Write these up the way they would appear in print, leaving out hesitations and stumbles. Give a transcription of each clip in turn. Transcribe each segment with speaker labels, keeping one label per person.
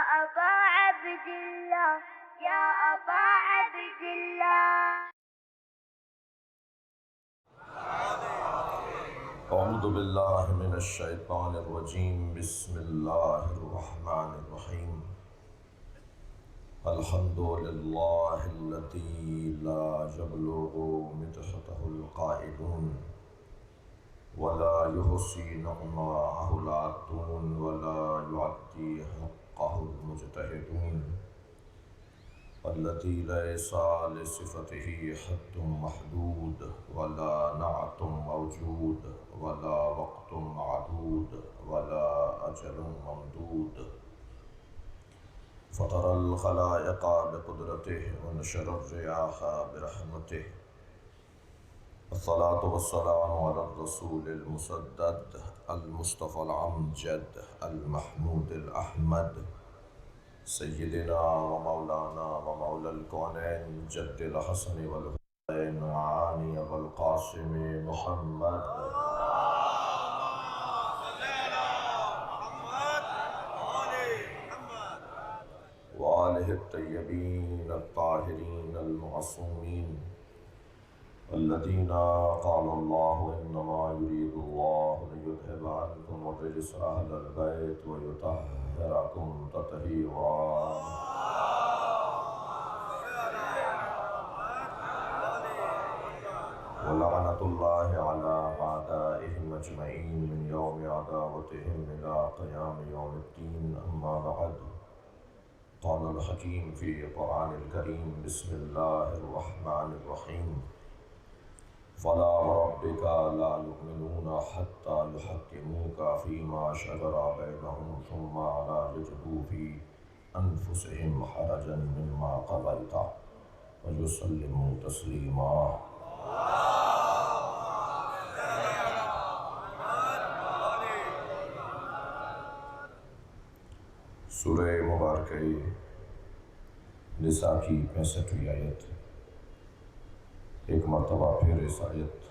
Speaker 1: أبا عبد الله يا أبا عبد الله.
Speaker 2: اعوذ باللہ من الشیطان الرجیم بسم اللہ الرحمن الرحیم الحمد للہ الذی لا یبلغ مدحته القائلون ولا يحصي نعماءه العادون ولا يعدي حقه المجتهدون الذي ليس لصفته حد محدود ولا نعت موجود ولا وقت معدود ولا أجل ممدود فطر الخلائق بقدرته ونشر الرياح برحمته الصلاة والسلام على الرسول المسدد المصطفى الأمجد المحمود الأحمد سيدنا ومولانا ومولى الكونين جد الحسن والحسين وعاني والقاسم محمد وآله الطيبين الطاهرين المعصومين الذين قال الله إنما يريد الله ليذهب عنكم الرجس أهل البيت ويطهركم تطهيرا. ولعنة الله على أعدائهم أجمعين من يوم عداوتهم إلى قيام يوم الدين. أما بعد، قال الحكيم في القرآن الكريم بسم الله الرحمن الرحيم فلا وربك لا يؤمنون حتى يحكموك فيما شجر بينهم ثم لا يجدوا في أنفسهم حرجا مما قضيت ويسلموا تسليما. سورہ مبارکہ نساء کی 65ویں آیت. ایک مرتبہ پھر اس آیت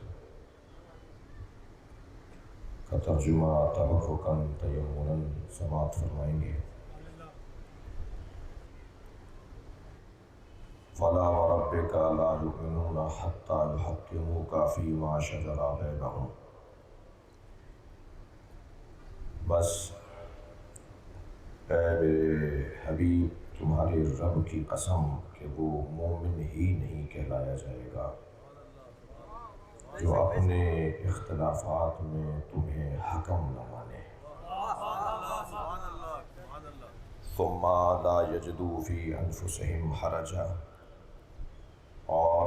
Speaker 2: کا ترجمہ تبرکاً تیمناً سماعت فرمائیں گے. فلا وربك لا يؤمنون حتى يحكموك فيما شجر بينهم. بس اے میرے حبیب، تمہارے رب کی قسم کہ وہ مومن ہی نہیں کہلایا جائے گا جو اپنے اختلافات میں تمہیں حکم نہ مانے. ثم لا يجدوا في انفسهم حرجا، اور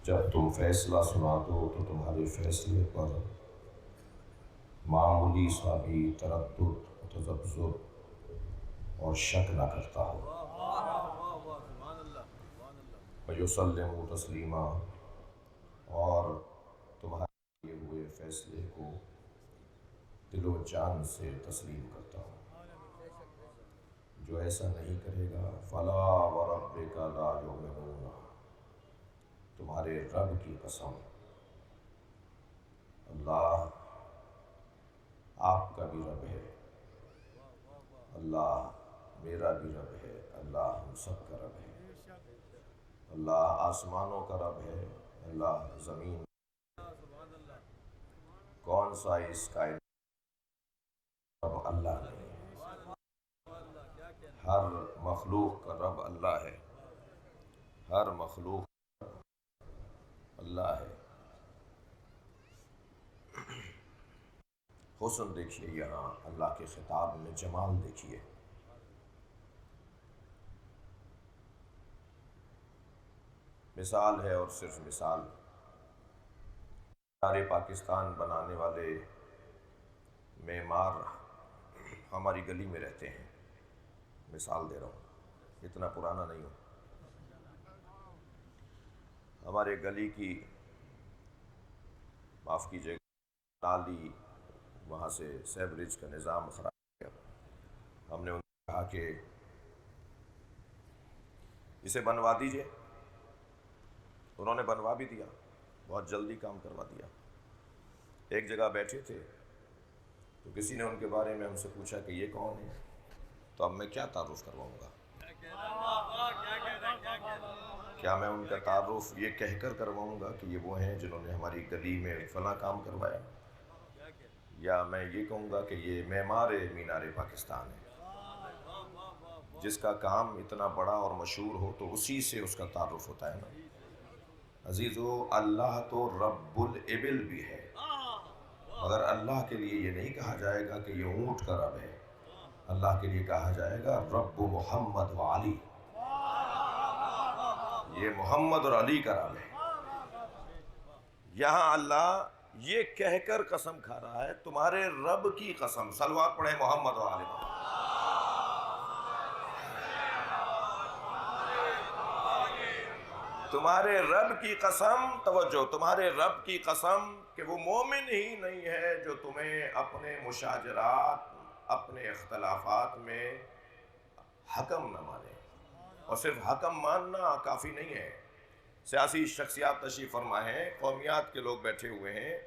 Speaker 2: جب تم فیصلہ سنا دو تو تمہارے فیصلے پر معمولی سا بھی تردد، تذبذب اور شک نہ کرتا ہو. وَيُسَلِّمُوا تَسْلِيمًا، اور تمہارے کیے ہوئے فیصلے کو دل و جان سے تسلیم کرتا ہوں. جو ایسا نہیں کرے گا فَلَا وَرَبِّكَ لَا يُؤْمِنُونَ، تمہارے رب کی قسم، اللہ آپ کا بھی رب ہے، اللہ میرا بھی رب ہے، اللہ ہم سب کا رب ہے، اللہ آسمانوں کا رب ہے، اللہ زمین. کون سا اس کائنات رب اللہ نہیں ہے. ہر مخلوق کا رب اللہ ہے، ہر مخلوق اللہ ہے. حسن دیکھیے یہاں اللہ کے خطاب میں، جمال دیکھیے. مثال ہے اور صرف مثال. سارے پاکستان بنانے والے معمار ہماری گلی میں رہتے ہیں. مثال دے رہا ہوں، اتنا پرانا نہیں ہوں. ہمارے گلی کی، معاف کیجیے، نالی وہاں سے سیوریج کا نظام خراب ہو گیا. ہم نے ان کو کہا کہ اسے بنوا دیجئے. انہوں نے بنوا بھی دیا، بہت جلدی کام کروا دیا. ایک جگہ بیٹھے تھے تو کسی نے ان کے بارے میں ہم سے پوچھا کہ یہ کون ہے؟ تو اب میں کیا تعارف کرواؤں گا؟ کیا میں ان کا تعارف یہ کہہ کر کرواؤں گا کہ یہ وہ ہیں جنہوں نے ہماری گلی میں فلاں کام کروایا، یا میں یہ کہوں گا کہ یہ معمار مینار پاکستان ہے؟ جس کا کام اتنا بڑا اور مشہور ہو تو اسی سے اس کا تعارف ہوتا ہے نا۔ عزیزو، اللہ تو رب الابل بھی ہے، مگر اللہ کے لیے یہ نہیں کہا جائے گا کہ یہ اونٹ کا رب ہے، اللہ کے لیے کہا جائے گا رب محمد و علی، یہ محمد اور علی کا رب ہے۔ یہاں اللہ یہ کہہ کر قسم کھا رہا ہے، تمہارے رب کی قسم، صلوات پڑھیں محمد و علی محمد، تمہارے رب کی قسم، توجہ، تمہارے رب کی قسم کہ وہ مومن ہی نہیں ہے جو تمہیں اپنے مشاجرات، اپنے اختلافات میں حکم نہ مانے۔ اور صرف حکم ماننا کافی نہیں ہے، سیاسی شخصیات تشریف فرما ہیں، قومیات کے لوگ بیٹھے ہوئے ہیں،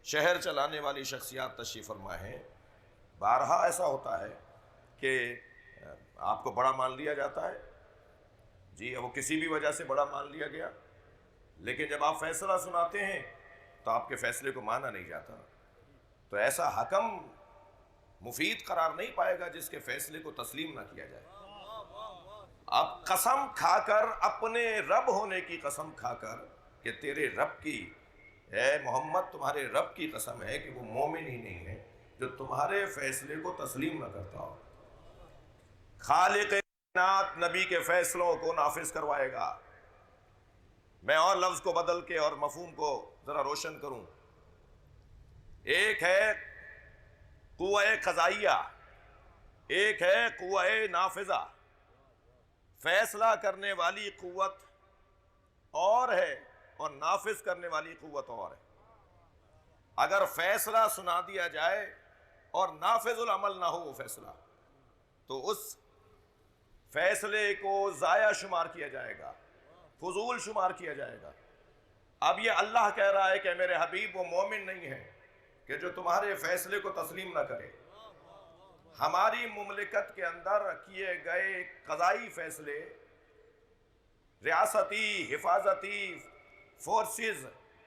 Speaker 2: شہر چلانے والی شخصیات تشریف فرما ہیں، بارہا ایسا ہوتا ہے کہ آپ کو بڑا مان لیا جاتا ہے، جی وہ کسی بھی وجہ سے بڑا مان لیا گیا، لیکن جب آپ فیصلہ سناتے ہیں تو آپ کے فیصلے کو مانا نہیں جاتا، تو ایسا حکم مفید قرار نہیں پائے گا جس کے فیصلے کو تسلیم نہ کیا جائے۔ اب قسم کھا کر، اپنے رب ہونے کی قسم کھا کر کہ تیرے رب کی، اے محمد تمہارے رب کی قسم ہے کہ وہ مومن ہی نہیں ہے جو تمہارے فیصلے کو تسلیم نہ کرتا ہو۔ خالق کائنات نبی کے فیصلوں کو نافذ کروائے گا۔ میں اور لفظ کو بدل کے اور مفہوم کو ذرا روشن کروں، ایک ہے قوہ قضائیہ، ایک ہے قوہ نافذہ۔ فیصلہ کرنے والی قوت اور ہے اور نافذ کرنے والی قوت اور ہے۔ اگر فیصلہ سنا دیا جائے اور نافذ العمل نہ ہو وہ فیصلہ، تو اس فیصلے کو ضائع شمار کیا جائے گا، فضول شمار کیا جائے گا۔ اب یہ اللہ کہہ رہا ہے کہ میرے حبیب وہ مومن نہیں ہے کہ جو تمہارے فیصلے کو تسلیم نہ کرے۔ ہماری مملکت کے اندر کیے گئے قضائی فیصلے، ریاستی حفاظتی فورسز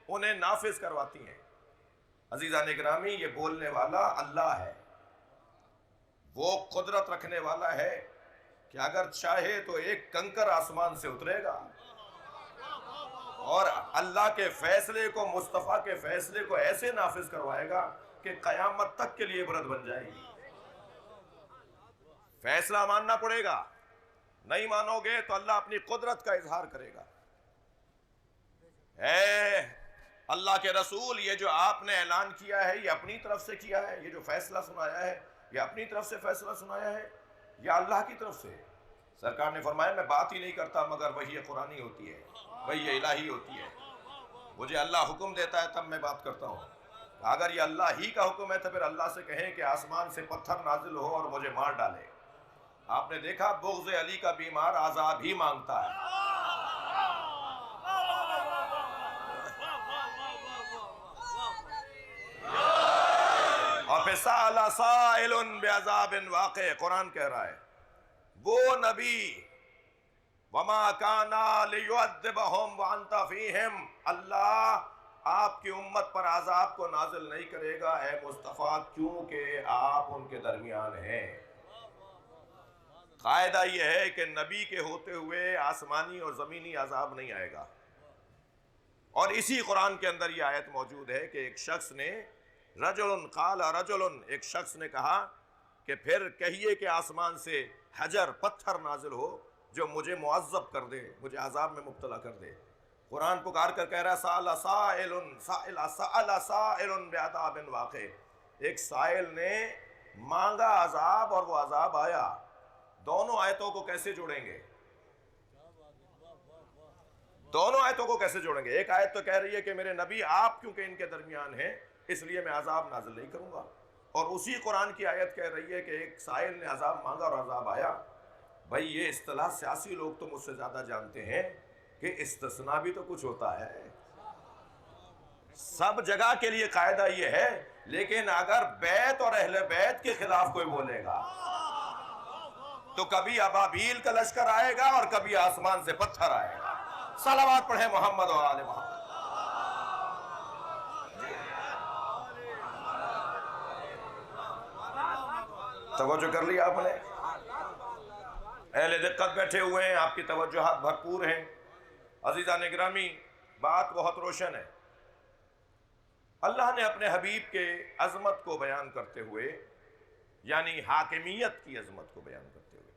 Speaker 2: انہیں نافذ کرواتی ہیں۔ عزیزان گرامی، یہ بولنے والا اللہ ہے، وہ قدرت رکھنے والا ہے کہ اگر چاہے تو ایک کنکر آسمان سے اترے گا اور اللہ کے فیصلے کو، مصطفیٰ کے فیصلے کو ایسے نافذ کروائے گا کہ قیامت تک کے لیے عبرت بن جائے گی۔ فیصلہ ماننا پڑے گا، نہیں مانو گے تو اللہ اپنی قدرت کا اظہار کرے گا۔ اے اللہ کے رسول، یہ جو آپ نے اعلان کیا ہے یہ اپنی طرف سے کیا ہے، یہ جو فیصلہ سنایا ہے یہ اپنی طرف سے فیصلہ سنایا ہے یا اللہ کی طرف سے؟ سرکار نے فرمایا میں بات ہی نہیں کرتا مگر وحی قرآنی ہوتی ہے، وحی الہی ہوتی ہے، مجھے اللہ حکم دیتا ہے تب میں بات کرتا ہوں۔ اگر یہ اللہ ہی کا حکم ہے تو پھر اللہ سے کہیں کہ آسمان سے پتھر نازل ہو اور مجھے مار ڈالے۔ آپ نے دیکھا بغض علی کا بیمار عذاب ہی مانگتا ہے۔ اور پھر سأل سائل بعذاب واقع، قرآن کہہ رہا ہے وہ نبی وما کانا لیعذبہم وانت فیہم، اللہ آپ کی امت پر عذاب کو نازل نہیں کرے گا اے مصطفیٰ کیونکہ آپ ان کے درمیان ہیں۔ قاعدہ یہ ہے کہ نبی کے ہوتے ہوئے آسمانی اور زمینی عذاب نہیں آئے گا۔ اور اسی قرآن کے اندر یہ آیت موجود ہے کہ ایک شخص نے رجل قال رجل، ایک شخص نے کہا کہ پھر کہیے کہ آسمان سے حجر، پتھر نازل ہو جو مجھے معذب کر دے، مجھے عذاب میں مبتلا کر دے۔ قرآن پکار کر کہہ رہا ہے سأل سائل بعذاب واقع، ایک سائل نے مانگا عذاب اور وہ عذاب آیا۔ دونوں آیتوں کو کیسے جوڑیں گے؟ دونوں آیتوں کو کیسے جوڑیں گے؟ ایک آیت تو کہہ رہی ہے کہ میرے نبی آپ کیونکہ ان کے درمیان ہیں اس لیے میں عذاب نازل نہیں کروں گا، اور اسی قرآن کی آیت کہہ رہی ہے کہ ایک سائل نے عذاب مانگا اور عذاب آیا۔ بھائی یہ اصطلاح سیاسی لوگ تو مجھ سے زیادہ جانتے ہیں کہ استثناء بھی تو کچھ ہوتا ہے، سب جگہ کے لیے قاعدہ یہ ہے، لیکن اگر بیت اور اہل بیت کے خلاف کوئی بولے گا تو کبھی ابابیل کا لشکر آئے گا اور کبھی آسمان سے پتھر آئے گا. صلوات پڑھیں محمد و آل محمد. توجہ کر لیا آپ نے؟ اہل دقت بیٹھے ہوئے ہیں، آپ کی توجہات بھرپور ہیں. عزیزان گرامی، بات بہت روشن ہے. اللہ نے اپنے حبیب کے عظمت کو بیان کرتے ہوئے، یعنی حاکمیت کی عظمت کو بیان کرتے ہوئے،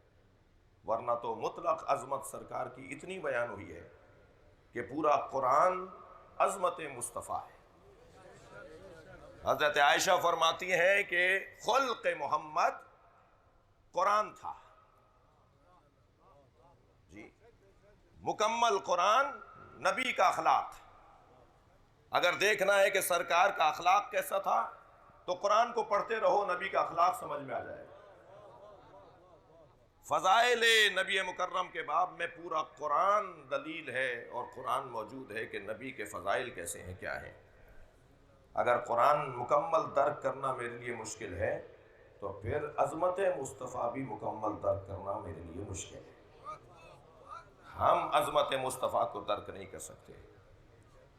Speaker 2: ورنہ تو مطلق عظمت سرکار کی اتنی بیان ہوئی ہے کہ پورا قرآن عظمت مصطفیٰ ہے. حضرت عائشہ فرماتی ہیں کہ خلق محمد قرآن تھا. جی، مکمل قرآن نبی کا اخلاق تھا. اگر دیکھنا ہے کہ سرکار کا اخلاق کیسا تھا تو قرآن کو پڑھتے رہو، نبی کا اخلاق سمجھ میں آ جائے گا. فضائل نبی مکرم کے باب میں پورا قرآن دلیل ہے، اور قرآن موجود ہے کہ نبی کے فضائل کیسے ہیں، کیا ہیں. اگر قرآن مکمل درک کرنا میرے لیے مشکل ہے تو پھر عظمت مصطفیٰ بھی مکمل درک کرنا میرے لیے مشکل ہے. ہم عظمت مصطفیٰ کو درک نہیں کر سکتے.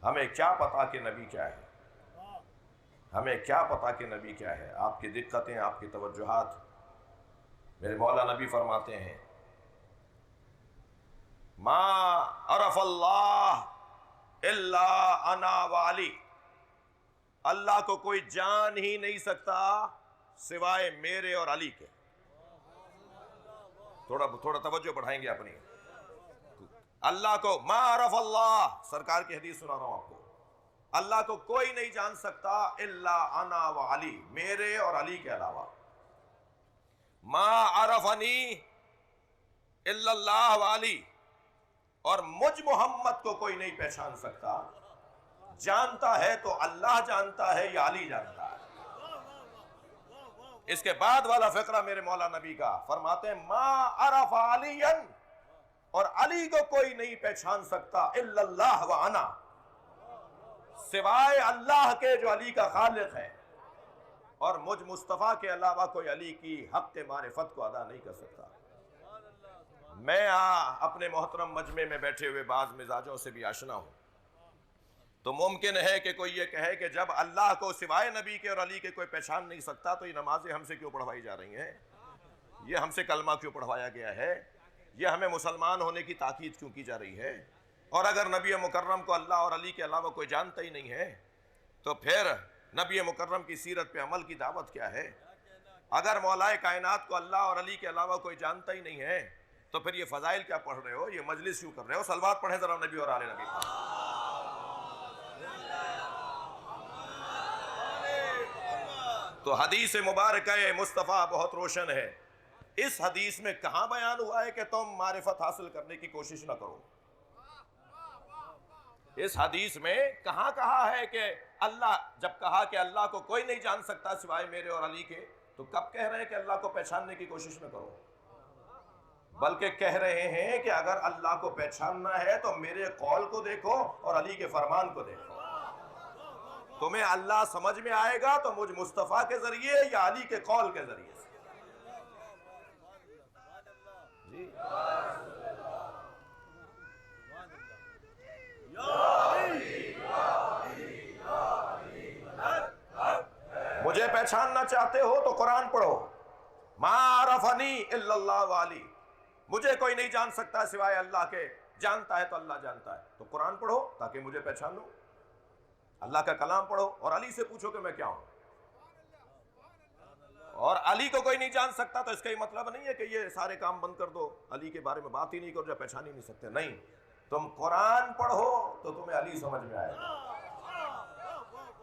Speaker 2: ہمیں کیا پتا کہ نبی کیا ہے، ہمیں کیا پتا کہ نبی کیا ہے. آپ کی دقتیں، آپ کی توجہات، میرے مولا نبی فرماتے ہیں ما عرف اللہ الا انا وعلی. اللہ کو کوئی جان ہی نہیں سکتا سوائے میرے اور علی کے. تھوڑا توجہ بڑھائیں گے اپنی. اللہ کو ما عرف اللہ، سرکار کی حدیث سنا رہا ہوں آپ کو، اللہ کو کوئی نہیں جان سکتا الا انا و علی، میرے اور علی کے علاوہ. ما عرفنی الا اللہ و علی، اور مجھ محمد کو کوئی نہیں پہچان سکتا. جانتا ہے تو اللہ جانتا ہے یا علی جانتا ہے. اس کے بعد والا فقرہ میرے مولا نبی کا فرماتے ہیں ما عرف علیا، اور علی کو کوئی نہیں پہچان سکتا الا اللہ و انا، سوائے اللہ کے جو علی کا خالق ہے، اور مجھ مصطفیٰ کے علاوہ کوئی علی کی حق معرفت کو ادا نہیں کر سکتا. میں اپنے محترم مجمع میں بیٹھے ہوئے بعض مزاجوں سے بھی آشنا ہوں. تو ممکن ہے کہ کوئی یہ کہے کہ جب اللہ کو سوائے نبی کے اور علی کے کوئی پہچان نہیں سکتا تو یہ نمازیں ہم سے کیوں پڑھوائی جا رہی ہیں، یہ ہم سے کلمہ کیوں پڑھوایا گیا ہے، یہ ہمیں مسلمان ہونے کی تاکید کیوں کی جا رہی ہے. اور اگر نبی مکرم کو اللہ اور علی کے علاوہ کوئی جانتا ہی نہیں ہے تو پھر نبی مکرم کی سیرت پہ عمل کی دعوت کیا ہے. اگر مولائے کائنات کو اللہ اور علی کے علاوہ کوئی جانتا ہی نہیں ہے تو پھر یہ فضائل کیا پڑھ رہے ہو، یہ مجلس کیوں کر رہے ہو. صلوات پڑھیں ذرا نبی اور آل نبی. تو حدیث مبارکہ مصطفیٰ بہت روشن ہے. اس حدیث میں کہاں بیان ہوا ہے کہ تم معرفت حاصل کرنے کی کوشش نہ کرو؟ اس حدیث میں کہاں کہا ہے کہ اللہ، جب کہا کہ اللہ کو کوئی نہیں جان سکتا سوائے میرے اور علی کے، تو کب کہہ رہے ہیں کہ اللہ کو پہچاننے کی کوشش نہ کرو؟ بلکہ کہہ رہے ہیں کہ اگر اللہ کو پہچاننا ہے تو میرے قول کو دیکھو اور علی کے فرمان کو دیکھو. تمہیں اللہ سمجھ میں آئے گا تو مجھ مصطفیٰ کے ذریعے یا علی کے قول کے ذریعے سے. جی مجھے پہچاننا چاہتے ہو تو قرآن پڑھو. ما عرفنی الا اللہ والی، مجھے کوئی نہیں جان سکتا سوائے اللہ کے، جانتا ہے تو اللہ جانتا ہے. تو قرآن پڑھو تاکہ مجھے پہچان لو، اللہ کا کلام پڑھو اور علی سے پوچھو کہ میں کیا ہوں. اور علی کو کوئی نہیں جان سکتا تو اس کا یہ مطلب نہیں ہے کہ یہ سارے کام بند کر دو، علی کے بارے میں بات ہی نہیں کرو جب پہچان ہی نہیں سکتے. نہیں، تم قرآن پڑھو تو تمہیں علی سمجھ میں آئے گا،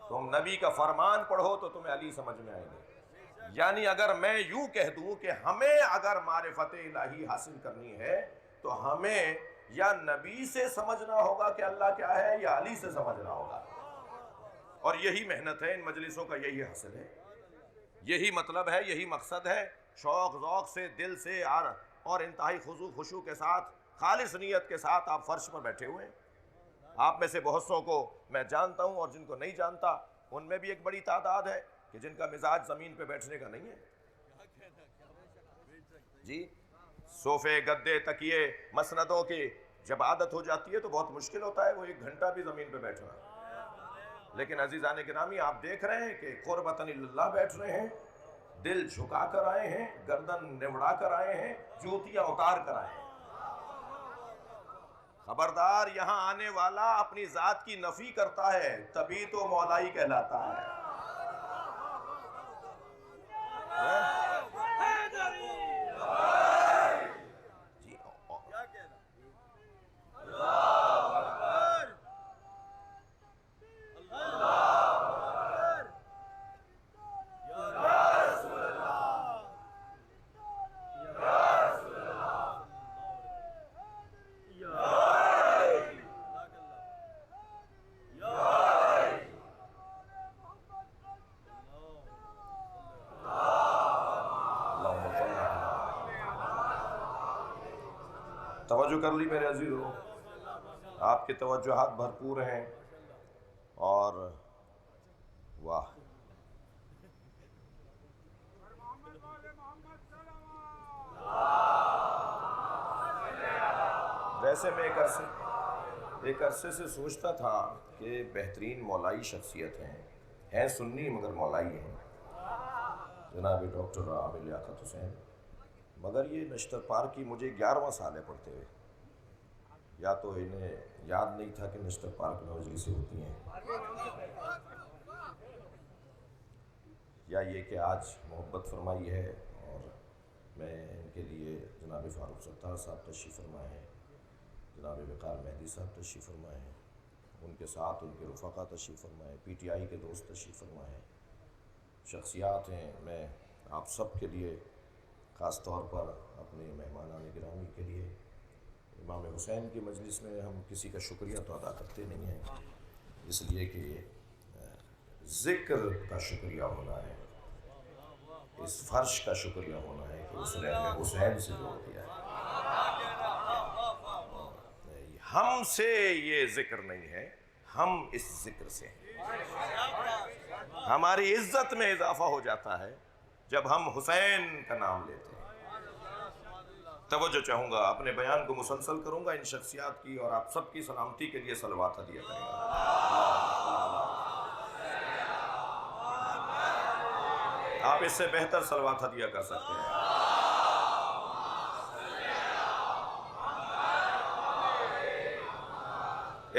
Speaker 2: تم نبی کا فرمان پڑھو تو تمہیں علی سمجھ میں آئے گا. یعنی اگر میں یوں کہہ دوں کہ ہمیں اگر معرفت الہی حاصل کرنی ہے تو ہمیں یا نبی سے سمجھنا ہوگا کہ اللہ کیا ہے یا علی سے سمجھنا ہوگا. اور یہی محنت ہے، ان مجلسوں کا یہی حاصل ہے، یہی مطلب ہے، یہی مقصد ہے. شوق ذوق سے، دل سے اور انتہائی خضوع خشوع کے ساتھ، خالص نیت کے ساتھ آپ فرش پر بیٹھے ہوئے ہیں. آپ میں سے بہت سو کو میں جانتا ہوں اور جن کو نہیں جانتا ان میں بھی ایک بڑی تعداد ہے کہ جن کا مزاج زمین پہ بیٹھنے کا نہیں ہے. جی صوفے، گدے، تکیے، مسندوں کی جب عادت ہو جاتی ہے تو بہت مشکل ہوتا ہے وہ 1 گھنٹہ بھی زمین پہ بیٹھنا. لیکن عزیزان گرامی آپ دیکھ رہے ہیں کہ قربتاً اللہ بیٹھ رہے ہیں، دل جھکا کر آئے ہیں، گردن نوڑا کر آئے ہیں، جوتیاں اتار کر آئے ہیں. خبردار، یہاں آنے والا اپنی ذات کی نفی کرتا ہے تبھی تو مولائی کہلاتا ہے. جی توجہ کر لی میرے عزیزو، آپ کے توجہات بھرپور ہیں اور واہ. ویسے میں ایک عرصے سے سوچتا تھا کہ بہترین مولائی شخصیت ہیں سنی مگر مولائی ہیں، جناب ڈاکٹر عامر لیاقت حسین. مگر یہ نشتر پار کی مجھے 11واں سال ہے پڑھتے ہوئے. یا تو انہیں یاد نہیں تھا کہ نشتر پارک میں مجلسیں ہوتی ہیں، یا یہ کہ آج محبت فرمائی ہے اور میں ان کے لیے جناب فاروق ستار صاحب تشریف فرمائے ہیں، جناب وقار مہدی صاحب تشریف فرمائے ہیں، ان کے ساتھ ان کے رفقا تشریف فرمائے ہیں، پی ٹی آئی کے دوست تشریف فرمائے ہیں، شخصیات ہیں. میں آپ سب کے لیے خاص طور پر اپنے مہمانان گرامی کے لیے امام حسین کی مجلس میں ہم کسی کا شکریہ تو ادا کرتے نہیں ہیں، اس لیے کہ ذکر کا شکریہ ہونا ہے، اس فرش کا شکریہ ہونا ہے کہ اس نے ہمیں حسین سے جوڑ دیا ہے. ہم سے یہ ذکر نہیں ہے، ہم اس ذکر سے ہیں. ہماری عزت میں اضافہ ہو جاتا ہے جب ہم حسین کا نام لیتے ہیں. توجہ چاہوں گا، اپنے بیان کو مسلسل کروں گا ان شخصیات کی اور آپ سب کی سلامتی کے لیے صلوات ہدیہ کریں گا. آپ اس سے بہتر صلوات ہدیہ کر سکتے ہیں.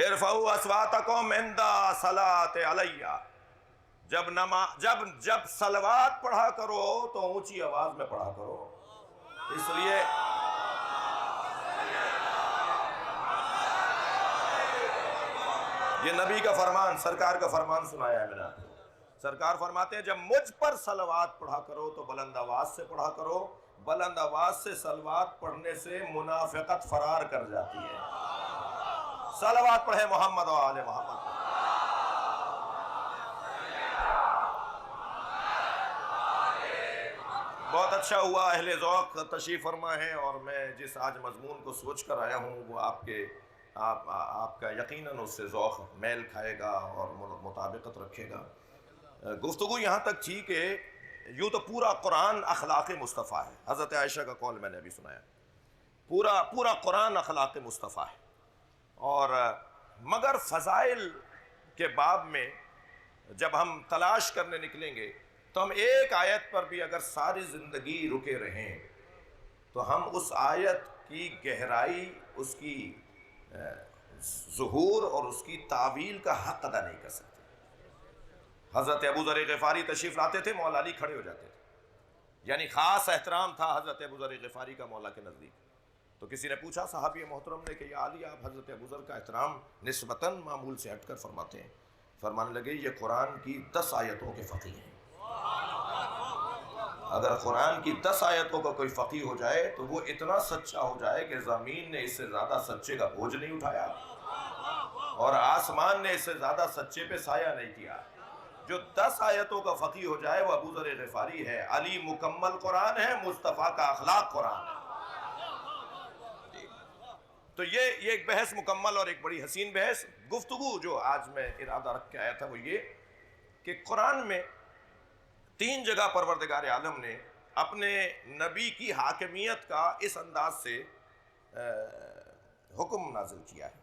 Speaker 2: ارفعوا اصواتکم عند صلاۃ علیہ. جب صلوات پڑھا کرو تو اونچی آواز میں پڑھا کرو، اس لیے یہ نبی کا فرمان، سرکار کا فرمان سنایا ہے میں نے آپ کو. سرکار فرماتے ہیں جب مجھ پر صلوات پڑھا کرو تو بلند آواز سے پڑھا کرو. بلند آواز سے صلوات پڑھنے سے منافقت فرار کر جاتی ہے. صلوات پڑھے محمد و آل محمد. بہت اچھا ہوا اہل ذوق تشریف فرما ہے، اور میں جس آج مضمون کو سوچ کر آیا ہوں وہ آپ کا یقیناً اس سے ذوق میل کھائے گا اور مطابقت رکھے گا. گفتگو یہاں تک تھی کہ یوں تو پورا قرآن اخلاق مصطفیٰ ہے. حضرت عائشہ کا قول میں نے ابھی سنایا. پورا قرآن اخلاق مصطفیٰ ہے. اور مگر فضائل کے باب میں جب ہم تلاش کرنے نکلیں گے تو ہم ایک آیت پر بھی اگر ساری زندگی رکے رہیں تو ہم اس آیت کی گہرائی، اس کی ظہور اور اس کی تعویل کا حق ادا نہیں کر سکتے. حضرت ابو ذر غفاری تشریف لاتے تھے، مولا علی کھڑے ہو جاتے تھے، یعنی خاص احترام تھا حضرت ابو ذر غفاری کا مولا کے نزدیک. تو کسی نے پوچھا صحابی محترم نے کہ یا علی، آپ حضرت ابو ذر کا احترام نسبتاً معمول سے ہٹ کر فرماتے ہیں. فرمانے لگے یہ قرآن کی 10 آیتوں کے فقیہ ہیں. اگر قرآن کی 10 آیتوں کا کوئی فقیہ ہو جائے تو وہ اتنا سچا ہو جائے کہ زمین نے اس سے زیادہ سچے کا بوجھ نہیں اٹھایا اور آسمان نے اس سے زیادہ سچے پہ سایہ نہیں کیا. جو 10 آیتوں کا فقیہ ہو جائے وہ ابو ذر غفاری ہے. علی مکمل قرآن ہے، مصطفیٰ کا اخلاق قرآن ہے. تو یہ ایک بحث مکمل اور ایک بڑی حسین بحث. گفتگو جو آج میں ارادہ رکھ کے آیا تھا وہ یہ کہ قرآن میں 3 جگہ پروردگار عالم نے اپنے نبی کی حاکمیت کا اس انداز سے حکم نازل کیا ہے۔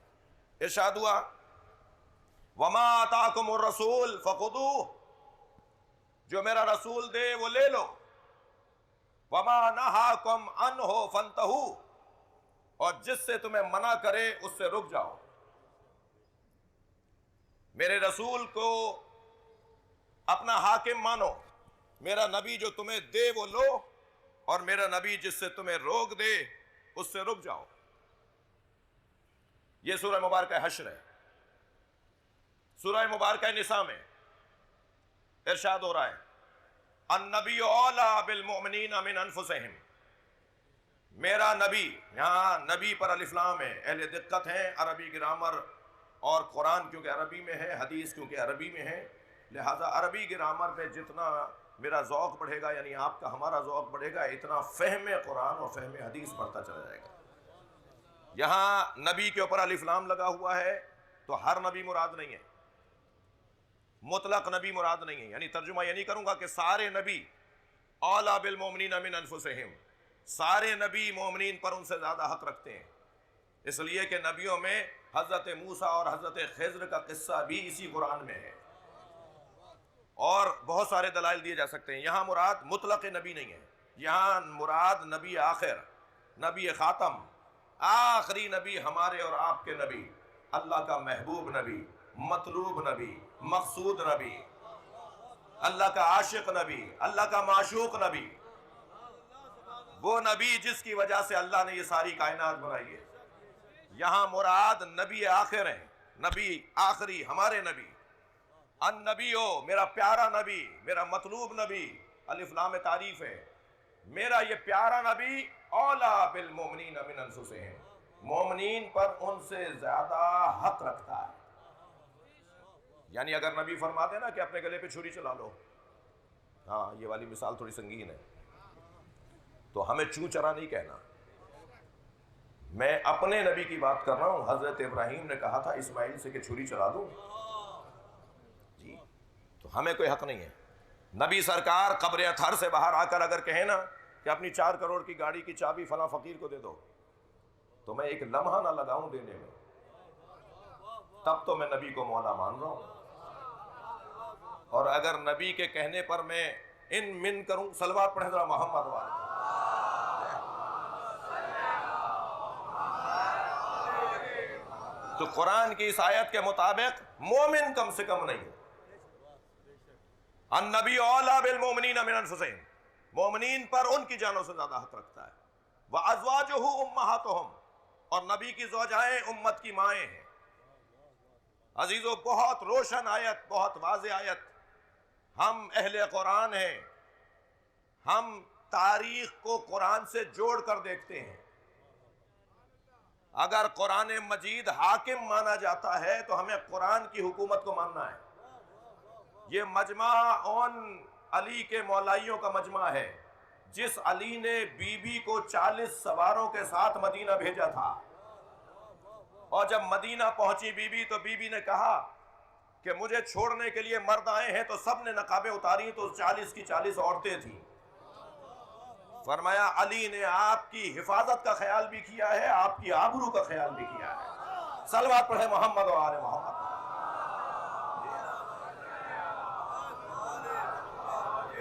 Speaker 2: ارشاد ہوا وما آتاکم الرسول فخذوہ، جو میرا رسول دے وہ لے لو، وما نہاکم عنہ فانتہوا، اور جس سے تمہیں منع کرے اس سے رک جاؤ۔ میرے رسول کو اپنا حاکم مانو، میرا نبی جو تمہیں دے وہ لو، اور میرا نبی جس سے تمہیں روک دے اس سے رک جاؤ۔ یہ سورہ مبارکہ حشر ہے۔ سورہ مبارکہ نساء میں ارشاد ہو رہا ہے النبی اولیٰ بالمؤمنین من انفسہم، میرا نبی، یہاں نبی پر الف لام ہے، اہل دقت ہیں، عربی گرامر اور قرآن کیونکہ عربی میں ہے، حدیث کیونکہ عربی میں ہے، لہذا عربی گرامر پہ جتنا میرا ذوق بڑھے گا، یعنی آپ کا ہمارا ذوق بڑھے گا، اتنا فہم قرآن اور فہم حدیث بڑھتا چلا جائے گا۔ یہاں نبی کے اوپر الف لام لگا ہوا ہے تو ہر نبی مراد نہیں ہے، مطلق نبی مراد نہیں ہے، یعنی ترجمہ یہ نہیں کروں گا کہ سارے نبی اولیٰ بالمؤمنین من انفسہم، سارے نبی مومنین پر ان سے زیادہ حق رکھتے ہیں، اس لیے کہ نبیوں میں حضرت موسیٰ اور حضرت خضر کا قصہ بھی اسی قرآن میں ہے، اور بہت سارے دلائل دیے جا سکتے ہیں۔ یہاں مراد مطلق نبی نہیں ہے، یہاں مراد نبی آخر، نبی خاتم، آخری نبی، ہمارے اور آپ کے نبی، اللہ کا محبوب نبی، مطلوب نبی، مقصود نبی، اللہ کا عاشق نبی، اللہ کا معشوق نبی، وہ نبی جس کی وجہ سے اللہ نے یہ ساری کائنات بنائی ہے۔ یہاں مراد نبی آخر ہیں، نبی آخری، ہمارے نبی، النبیو، میرا پیارا نبی، میرا مطلوب نبی، الف لام تعریف ہے، میرا یہ پیارا نبی اولیٰ بالمؤمنین من انفسہم، مومنین پر ان سے زیادہ حق رکھتا ہے۔ یعنی اگر نبی فرما دے نا کہ اپنے گلے پہ چھری چلا لو، ہاں یہ والی مثال تھوڑی سنگین ہے، تو ہمیں چوں چرا نہیں کہنا۔ میں اپنے نبی کی بات کر رہا ہوں، حضرت ابراہیم نے کہا تھا اسماعیل سے کہ چھری چلا دوں، جی، تو ہمیں کوئی حق نہیں ہے۔ نبی سرکار قبر اطہر سے باہر آ کر اگر کہیں نا کہ اپنی 4 کروڑ کی گاڑی کی چابی فلاں فقیر کو دے دو، تو میں ایک لمحہ نہ لگاؤں دینے میں، تب تو میں نبی کو مولا مان رہا ہوں۔ اور اگر نبی کے کہنے پر میں ان من کروں، صلوات پڑھیں ذرا محمد والے، تو قرآن کی اس آیت کے مطابق مومن کم سے کم نہیں ہے۔ النبی اولیٰ بالمؤمنین من انفسہم، مومنین پر ان کی جانوں سے زیادہ حق رکھتا ہے۔ وازواجہ امہاتہم، اور نبی کی زوجائیں امت کی مائیں ہیں۔ عزیزو بہت روشن آیت، بہت واضح آیت، ہم اہل قرآن ہیں، ہم تاریخ کو قرآن سے جوڑ کر دیکھتے ہیں۔ اگر قرآن مجید حاکم مانا جاتا ہے تو ہمیں قرآن کی حکومت کو ماننا ہے۔ یہ مجمع اون علی کے مولائیوں کا مجمع ہے، جس علی نے بی بی کو 40 سواروں کے ساتھ مدینہ بھیجا تھا، اور جب مدینہ پہنچی بی بی تو بی بی نے کہا کہ مجھے چھوڑنے کے لیے مرد آئے ہیں، تو سب نے نقابیں اتاری تو 40 کی 40 عورتیں تھیں۔ فرمایا علی نے آپ کی حفاظت کا خیال بھی کیا ہے، آپ کی آبرو کا خیال بھی کیا ہے۔ صلوات پڑھے محمد و آل محمد۔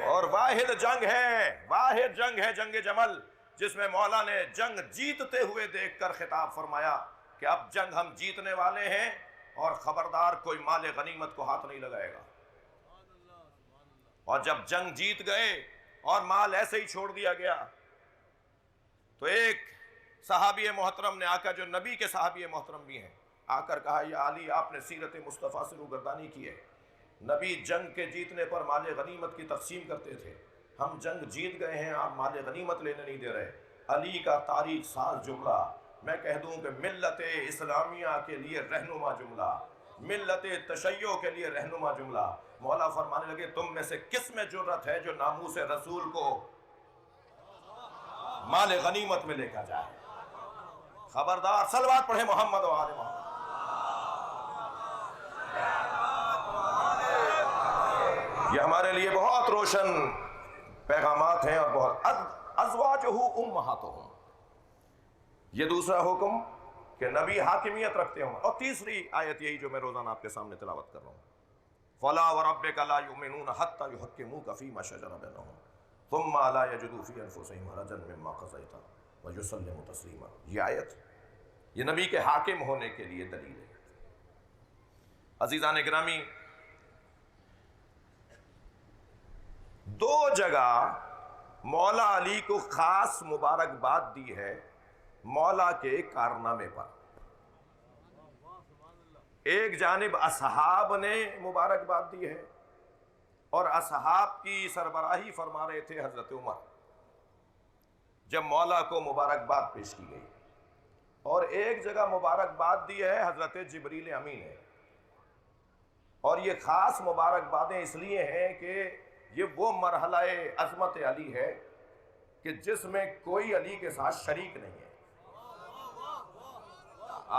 Speaker 2: اور واحد جنگ ہے جنگ جمل، جس میں مولا نے جنگ جیتتے ہوئے دیکھ کر خطاب فرمایا کہ اب جنگ ہم جیتنے والے ہیں، اور خبردار کوئی مال غنیمت کو ہاتھ نہیں لگائے گا۔ اور جب جنگ جیت گئے اور مال ایسے ہی چھوڑ دیا گیا، تو ایک صحابی محترم نے آ کر، جو نبی کے صحابی محترم بھی ہیں، آ کر کہا یا علی، آپ نے سیرت مصطفیٰ سے روگردانی کی ہے۔ نبی جنگ کے جیتنے پر مال غنیمت کی تقسیم کرتے تھے، ہم جنگ جیت گئے ہیں، آپ مال غنیمت لینے نہیں دے رہے۔ علی کا تاریخ ساز جملہ میں کہہ دوں کہ ملت اسلامیہ کے لیے رہنما جملہ، ملت تشیع کے لیے رہنما جملہ۔ مولا فرمانے لگے تم میں سے کس میں جرت ہے جو ناموس رسول کو مال غنیمت میں لے کر جائے؟ خبردار، صلوات پڑھے محمد و آل محمد۔ یہ ہمارے لیے بہت روشن پیغامات ہیں اور بہت ازواجہ امہاتہم، یہ دوسرا حکم کہ نبی حاکمیت رکھتے ہوں. اور تیسری آیت یہی جو میں روزانہ آپ کے سامنے تلاوت کر رہا ہوں، فلا وربک لا یؤمنون حتی یحکموک فیما شجر بینہم ثم لا یجدوا فی انفسہم حرجا مما قضیت ویسلموا تسلیما. یہ آیت یہ نبی کے حاکم ہونے کے لیے دلیل ہے. عزیزان گرامی، دو جگہ مولا علی کو خاص مبارکباد دی ہے مولا کے کارنامے پر. ایک جانب اصحاب نے مبارکباد دی ہے اور اصحاب کی سربراہی فرما رہے تھے حضرت عمر جب مولا کو مبارکباد پیش کی گئی، اور ایک جگہ مبارکباد دی ہے حضرت جبریل امین نے. اور یہ خاص مبارکبادیں اس لیے ہیں کہ یہ وہ مرحلہ عظمت علی ہے کہ جس میں کوئی علی کے ساتھ شریک نہیں ہے.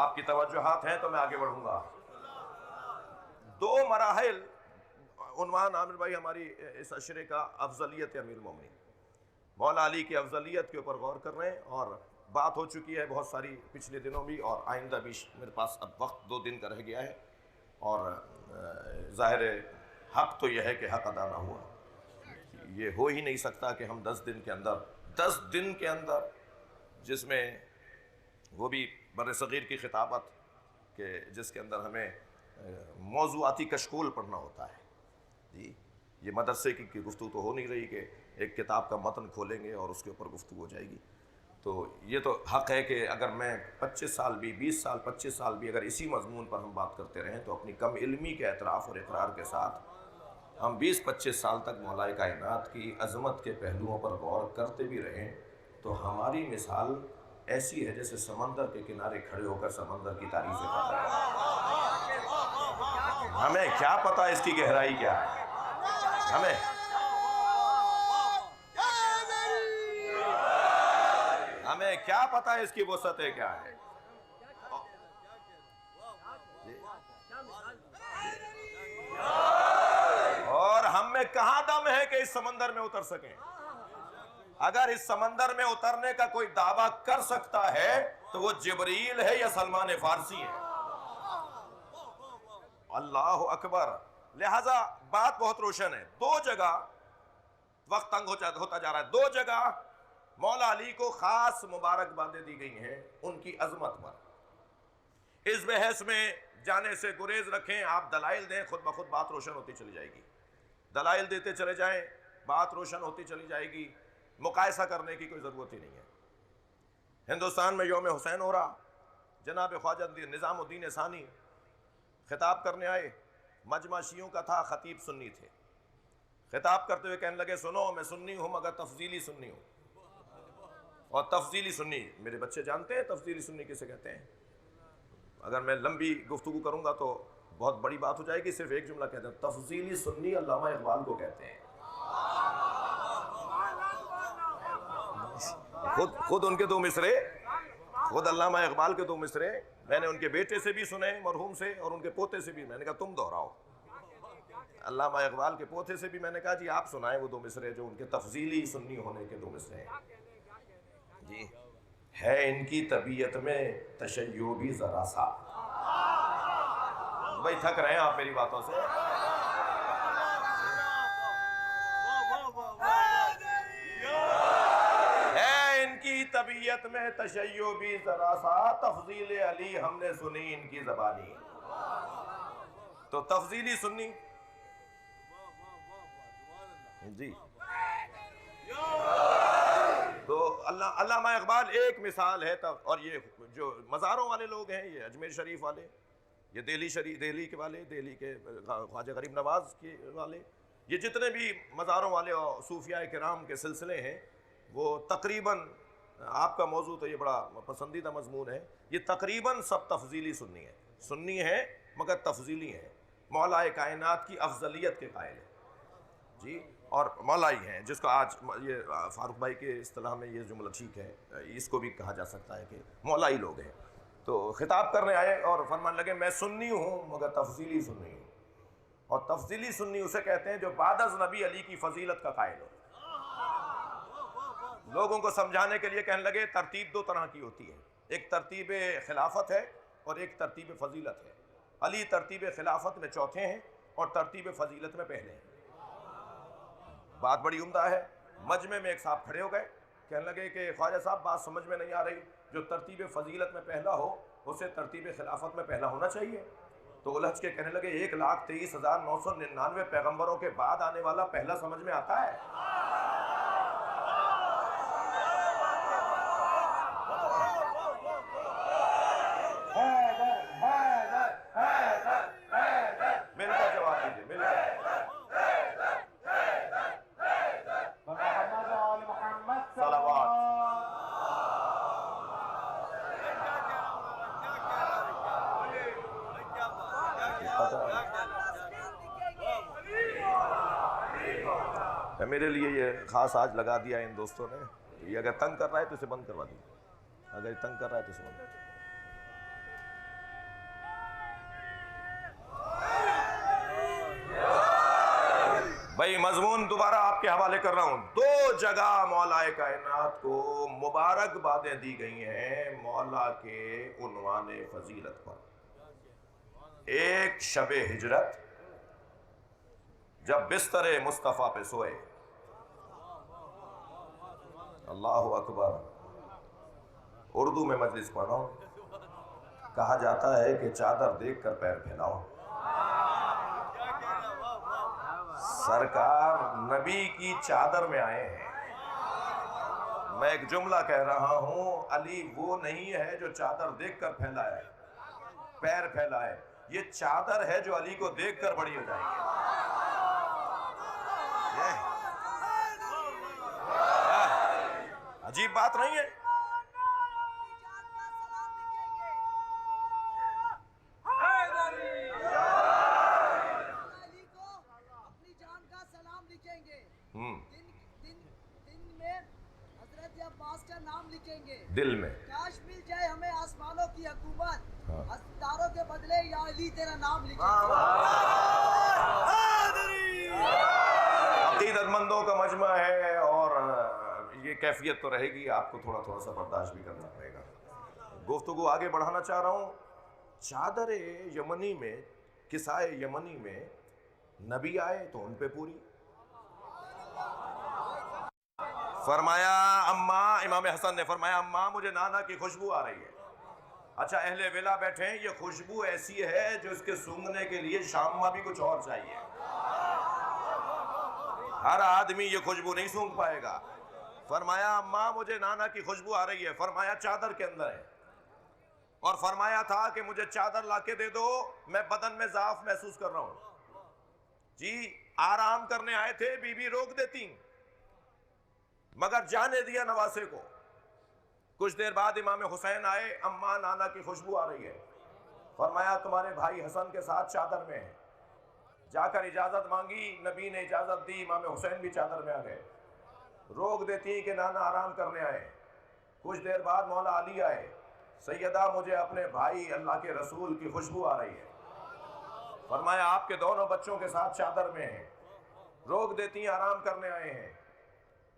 Speaker 2: آپ کی توجہات ہیں تو میں آگے بڑھوں گا. دو مراحل، عنوان عامر بھائی ہماری اس عشرے کا افضلیت امیر المومنین، مولا علی کی افضلیت کے اوپر غور کر رہے ہیں. اور بات ہو چکی ہے بہت ساری پچھلے دنوں بھی، اور آئندہ بھی. میرے پاس اب وقت 2 دن کا رہ گیا ہے، اور ظاہر حق تو یہ ہے کہ حق ادا نہ ہوا. یہ ہو ہی نہیں سکتا کہ ہم 10 دن کے اندر جس میں وہ بھی بر صغیر کی خطابت کہ جس کے اندر ہمیں موضوعاتی کشکول پڑھنا ہوتا ہے. جی یہ مدرسے کی گفتگو تو ہو نہیں رہی کہ ایک کتاب کا متن کھولیں گے اور اس کے اوپر گفتگو ہو جائے گی. تو یہ تو حق ہے کہ اگر میں 25 سال بھی 20 سال 25 سال بھی اگر اسی مضمون پر ہم بات کرتے رہیں تو اپنی کم علمی کے اعتراف اور اقرار کے ساتھ ہم 20-25 سال تک مولا کائنات کی عظمت کے پہلوؤں پر غور کرتے بھی رہیں تو ہماری مثال ایسی ہے جیسے سمندر کے کنارے کھڑے ہو کر سمندر کی تعریفیں کر رہے ہیں. ہمیں کیا پتہ اس کی گہرائی کیا ہے، ہمیں کیا پتہ اس کی وسعتیں کیا ہے. اور ہم میں کہاں دم ہے کہ اس سمندر میں اتر سکیں. اگر اس سمندر میں اترنے کا کوئی دعویٰ کر سکتا ہے تو وہ جبریل ہے یا سلمان فارسی ہے. اللہ اکبر. لہذا بات بہت روشن ہے. 2 جگہ وقت تنگ ہوتا جا رہا ہے. 2 جگہ مولا علی کو خاص مبارکبادیں دی گئی ہیں ان کی عظمت پر. اس بحث میں جانے سے گریز رکھیں. آپ دلائل دیں، خود بخود بات روشن ہوتی چلی جائے گی. دلائل دیتے چلے جائیں، بات روشن ہوتی چلی جائے گی. مقایسہ کرنے کی کوئی ضرورت ہی نہیں ہے. ہندوستان میں یوم حسین ہو رہا، جناب خواجہ نظام الدین ثانی خطاب کرنے آئے. مجمع شیعوں کا تھا، خطیب سنی تھے. خطاب کرتے ہوئے کہنے لگے سنو میں سنی ہوں مگر تفضیلی سنی ہوں. اور تفضیلی سنی میرے بچے جانتے ہیں تفضیلی سنی کسے کہتے ہیں. اگر میں لمبی گفتگو کروں گا تو بہت بڑی بات ہو جائے گی. صرف ایک جملہ کہتے ہیں، تفضیلی سنی علامہ اقبال کو کہتے ہیں. خود ان کے 2 مصرے، خود علامہ اقبال کے 2 مصرے میں نے ان کے بیٹے سے بھی سنے مرحوم سے، اور ان کے پوتے سے بھی. میں نے کہا تم دہراؤ. علامہ اقبال کے پوتے سے بھی میں نے کہا جی آپ سنائیں وہ 2 مصرے جو ان کے تفضیلی سنی ہونے کے 2 مصرے ہیں. جی ہے ان کی طبیعت میں تشیع بھی ذرا سا. بھائی تھک رہے ہیں آپ میری باتوں سے. ہے ان کی طبیعت میں تشیع بھی ذرا سا، تفضیل علی ہم نے سنی ان کی زبانی. تو تفضیلی سنی جی. تو علامہ اقبال ایک مثال ہے. اور یہ جو مزاروں والے لوگ ہیں، یہ اجمیر شریف والے، یہ دہلی کے والے، دہلی کے خواجہ غریب نواز کے والے، یہ جتنے بھی مزاروں والے اور صوفیاء کرام کے سلسلے ہیں، وہ تقریباً آپ کا موضوع تو یہ بڑا پسندیدہ مضمون ہے، یہ تقریباً سب تفضیلی سنی ہے مگر تفضیلی ہیں. مولا کائنات کی افضلیت کے قائل ہیں جی، اور مولائی ہیں، جس کو آج یہ فاروق بھائی کے اصطلاح میں یہ جملہ ٹھیک ہے، اس کو بھی کہا جا سکتا ہے کہ مولائی لوگ ہیں. تو خطاب کرنے آئے اور فرمان لگے میں سنی ہوں مگر تفضیلی سنی ہوں. اور تفضیلی سنی اسے کہتے ہیں جو بعد از نبی علی کی فضیلت کا قائل ہو. لوگوں کو سمجھانے کے لیے کہنے لگے ترتیب دو طرح کی ہوتی ہے، ایک ترتیب خلافت ہے اور ایک ترتیب فضیلت ہے۔ علی ترتیب خلافت میں چوتھے ہیں اور ترتیب فضیلت میں پہلے ہیں۔ بات بڑی عمدہ ہے۔ مجمع میں ایک صاحب کھڑے ہو گئے، کہنے لگے کہ خواجہ صاحب بات سمجھ میں نہیں آ رہی، جو ترتیب فضیلت میں پہلا ہو اسے ترتیب خلافت میں پہلا ہونا چاہیے۔ تو الجھ کے کہنے لگے 1,23,999 پیغمبروں کے بعد آنے والا پہلا سمجھ میں آتا ہے؟ مل کر جواب دیجیے، مل کر۔ صلوات۔ میرے لیے یہ خاص آج لگا دیا ہے ان دوستوں نے، یہ اگر تنگ کر رہا ہے تو اسے بند کروا دیجیے، اگر تنگ کر رہا ہے تو اسے بند کر دیجیے۔ بھائی مضمون دوبارہ آپ کے حوالے کر رہا ہوں۔ 2 جگہ مولا کائنات کو مبارکبادیں دی گئی ہیں مولا کے عنوان فضیلت پر۔ ایک شب ہجرت جب بستر مصطفیٰ پہ سوئے، اللہ اکبر، اردو میں مجلس پڑھ رہا ہوں، کہا جاتا ہے کہ چادر دیکھ کر پیر پھیلاؤ۔ سرکار نبی کی چادر میں آئے ہیں۔ میں ایک جملہ کہہ رہا ہوں، علی وہ نہیں ہے جو چادر دیکھ کر پھیلائے، پیر پھیلائے، یہ چادر ہے جو علی کو دیکھ کر بڑی ہو جائے گی۔ عجیب بات نہیں ہے؟ دل میں
Speaker 3: کاش مل جائے ہمیں آسمانوں کی حکومت، ستاروں کے بدلے یا علی تیرا نام لکھیں گے۔
Speaker 2: عقیدت مندوں کا مجمع ہے اور یہ کیفیت تو رہے گی، آپ کو تھوڑا تھوڑا سا برداشت بھی کرنا پڑے گا۔ گفتگو آگے بڑھانا چاہ رہا ہوں۔ چادر یمنی میں، کسائے یمنی میں نبی آئے تو ان پہ پوری، فرمایا اماں، امام حسن نے فرمایا اماں مجھے نانا کی خوشبو آ رہی ہے۔ اچھا اہل ولا بیٹھے ہیں، یہ خوشبو ایسی ہے جو اس کے سونگھنے کے لیے شام میں بھی کچھ اور چاہیے، ہر آدمی یہ خوشبو نہیں سونگھ پائے گا۔ فرمایا اماں مجھے نانا کی خوشبو آ رہی ہے، فرمایا چادر کے اندر ہے، اور فرمایا تھا کہ مجھے چادر لا کے دے دو، میں بدن میں ضعف محسوس کر رہا ہوں۔ جی آرام کرنے آئے تھے، بی بی روک دیتی مگر جانے دیا نواسے کو۔ کچھ دیر بعد امام حسین آئے، اماں نانا کی خوشبو آ رہی ہے، فرمایا تمہارے بھائی حسن کے ساتھ چادر میں ہے۔ جا کر اجازت مانگی، نبی نے اجازت دی، امام حسین بھی چادر میں آ گئے۔ روک دیتی کہ نانا آرام کرنے آئے۔ کچھ دیر بعد مولا علی آئے، سیدہ مجھے اپنے بھائی اللہ کے رسول کی خوشبو آ رہی ہے، فرمایا آپ کے دونوں بچوں کے ساتھ چادر میں ہیں۔ روک دیتی آرام کرنے آئے ہیں۔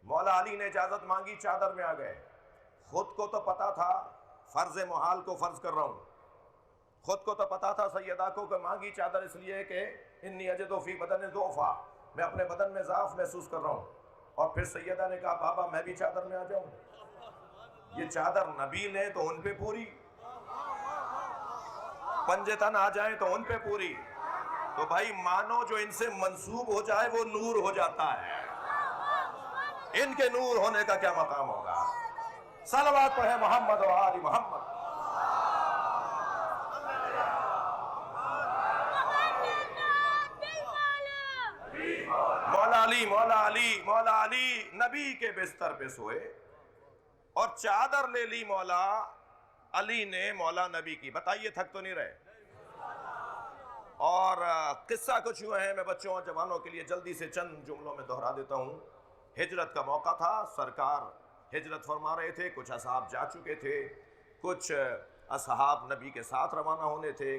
Speaker 2: مولا علی نے اجازت مانگی، چادر میں آ گئے۔ خود کو تو پتا تھا فرض محال کو فرض کر رہا ہوں، خود کو تو پتا تھا سیدہ کو کہ مانگی چادر اس لیے کہ انی اجد فی بدن ضعفا، میں اپنے بدن میں ضعف محسوس کر رہا ہوں۔ اور پھر سیدہ نے کہا بابا میں بھی چادر میں آ جاؤں، یہ چادر نبی نے تو ان پہ پوری، پنجے تن آ جائیں تو ان پہ پوری، تو بھائی مانو جو ان سے منسوب ہو جائے وہ نور ہو جاتا ہے، ان کے نور ہونے کا کیا مقام ہوگا؟ صلوات پڑھیں محمد و آل محمد۔ مولا علی مولا علی مولا علی نبی کے بستر پہ سوئے اور چادر لے لی مولا علی نے مولا نبی کی۔ بتائیے تھک تو نہیں رہے؟ اور قصہ کچھ ہوا ہے، میں بچوں اور جوانوں کے لیے جلدی سے چند جملوں میں دہرا دیتا ہوں۔ ہجرت کا موقع تھا، سرکار ہجرت فرما رہے تھے، کچھ اصحاب جا چکے تھے، کچھ اصحاب نبی کے ساتھ روانہ ہونے تھے،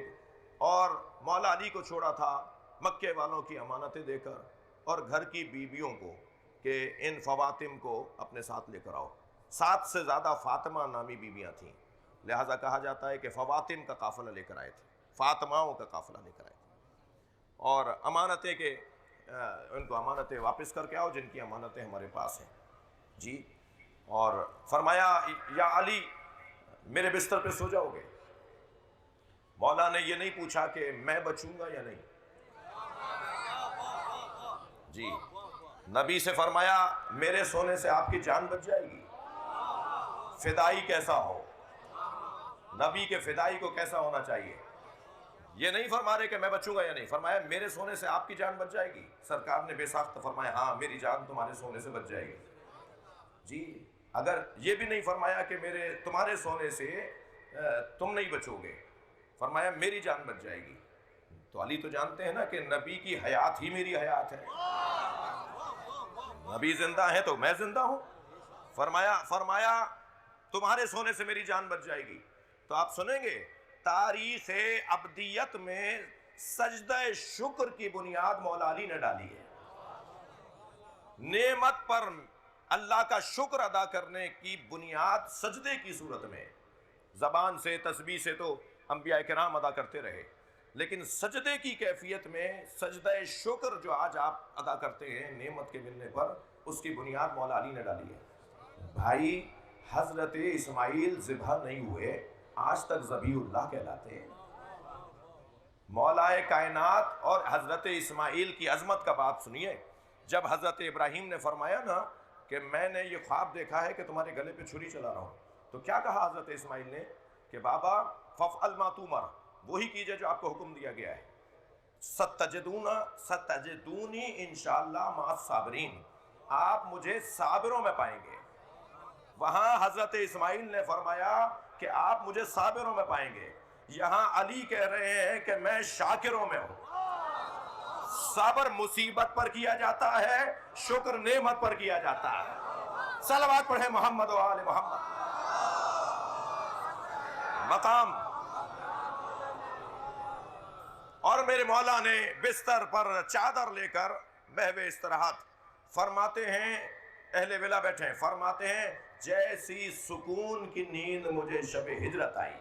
Speaker 2: اور مولا علی کو چھوڑا تھا مکے والوں کی امانتیں دے کر اور گھر کی بیویوں کو کہ ان فواتم کو اپنے ساتھ لے کر آؤ. 7 سے زیادہ فاطمہ نامی بیویاں تھیں، لہٰذا کہا جاتا ہے کہ فواتم کا قافلہ لے کر آئے تھے، فاطماؤں کا قافلہ لے کر آئے تھے. اور امانتیں کہ ان کو امانتیں واپس کر کے آؤ جن کی امانتیں ہمارے پاس ہیں. جی. اور فرمایا یا علی میرے بستر پہ سو جاؤ گے. مولا نے یہ نہیں پوچھا کہ میں بچوں گا یا نہیں. جی. نبی سے فرمایا میرے سونے سے آپ کی جان بچ جائے گی. فدائی کیسا ہو، نبی کے فدائی کو کیسا ہونا چاہیے. یہ نہیں فرما رہے کہ میں بچوں گا یا نہیں، فرمایا میرے سونے سے آپ کی جان بچ جائے گی. سرکار نے بے ساختہ فرمایا ہاں میری جان تمہارے سونے سے بچ جائے گی. جی. اگر یہ بھی نہیں فرمایا کہ تمہارے سونے سے تم نہیں بچو گے، فرمایا میری جان بچ جائے گی. تو علی تو جانتے ہیں نا کہ نبی کی حیات ہی میری حیات ہے، نبی زندہ ہے تو میں زندہ ہوں. فرمایا تمہارے سونے سے میری جان بچ جائے گی. تو آپ سنیں گے تاریخ ابدیت میں سجدہ شکر کی بنیاد مولا علی نے ڈالی ہے. نعمت پر اللہ کا شکر ادا کرنے کی بنیاد سجدے کی صورت میں. زبان سے تسبیح سے تو انبیاء کرام ادا کرتے رہے، لیکن سجدے کی کیفیت میں سجدہ شکر جو آج آپ ادا کرتے ہیں نعمت کے ملنے پر، اس کی بنیاد مولا علی نے ڈالی ہے. بھائی حضرت اسماعیل ذبح نہیں ہوئے، آج تک ذبیح اللہ کہلاتے ہیں. مولا کائنات اور حضرت اسماعیل کی عظمت کا بات سنیے. جب حضرت ابراہیم نے فرمایا نا کہ میں نے یہ خواب دیکھا ہے کہ تمہارے گلے پہ چھری چلا رہا ہوں، تو کیا کہا حضرت اسماعیل نے کہ بابا فافعل ما تؤمر، وہی کیجئے جو آپ کو حکم دیا گیا ہے. ستجدونی انشاءاللہ مع الصابرین، آپ مجھے صابروں میں پائیں گے. وہاں حضرت اسماعیل نے فرمایا کہ آپ مجھے صابروں میں پائیں گے. یہاں علی کہہ رہے ہیں کہ میں شاکروں میں ہوں. صبر مصیبت پر کیا جاتا ہے، شکر نعمت پر کیا جاتا ہے. صلوات پڑھیں محمد و آل محمد. مقام. اور میرے مولا نے بستر پر چادر لے کر محو استراحت فرماتے ہیں، اہل ولا بیٹھے فرماتے ہیں جیسی سکون کی نیند مجھے شب ہجرت آئی،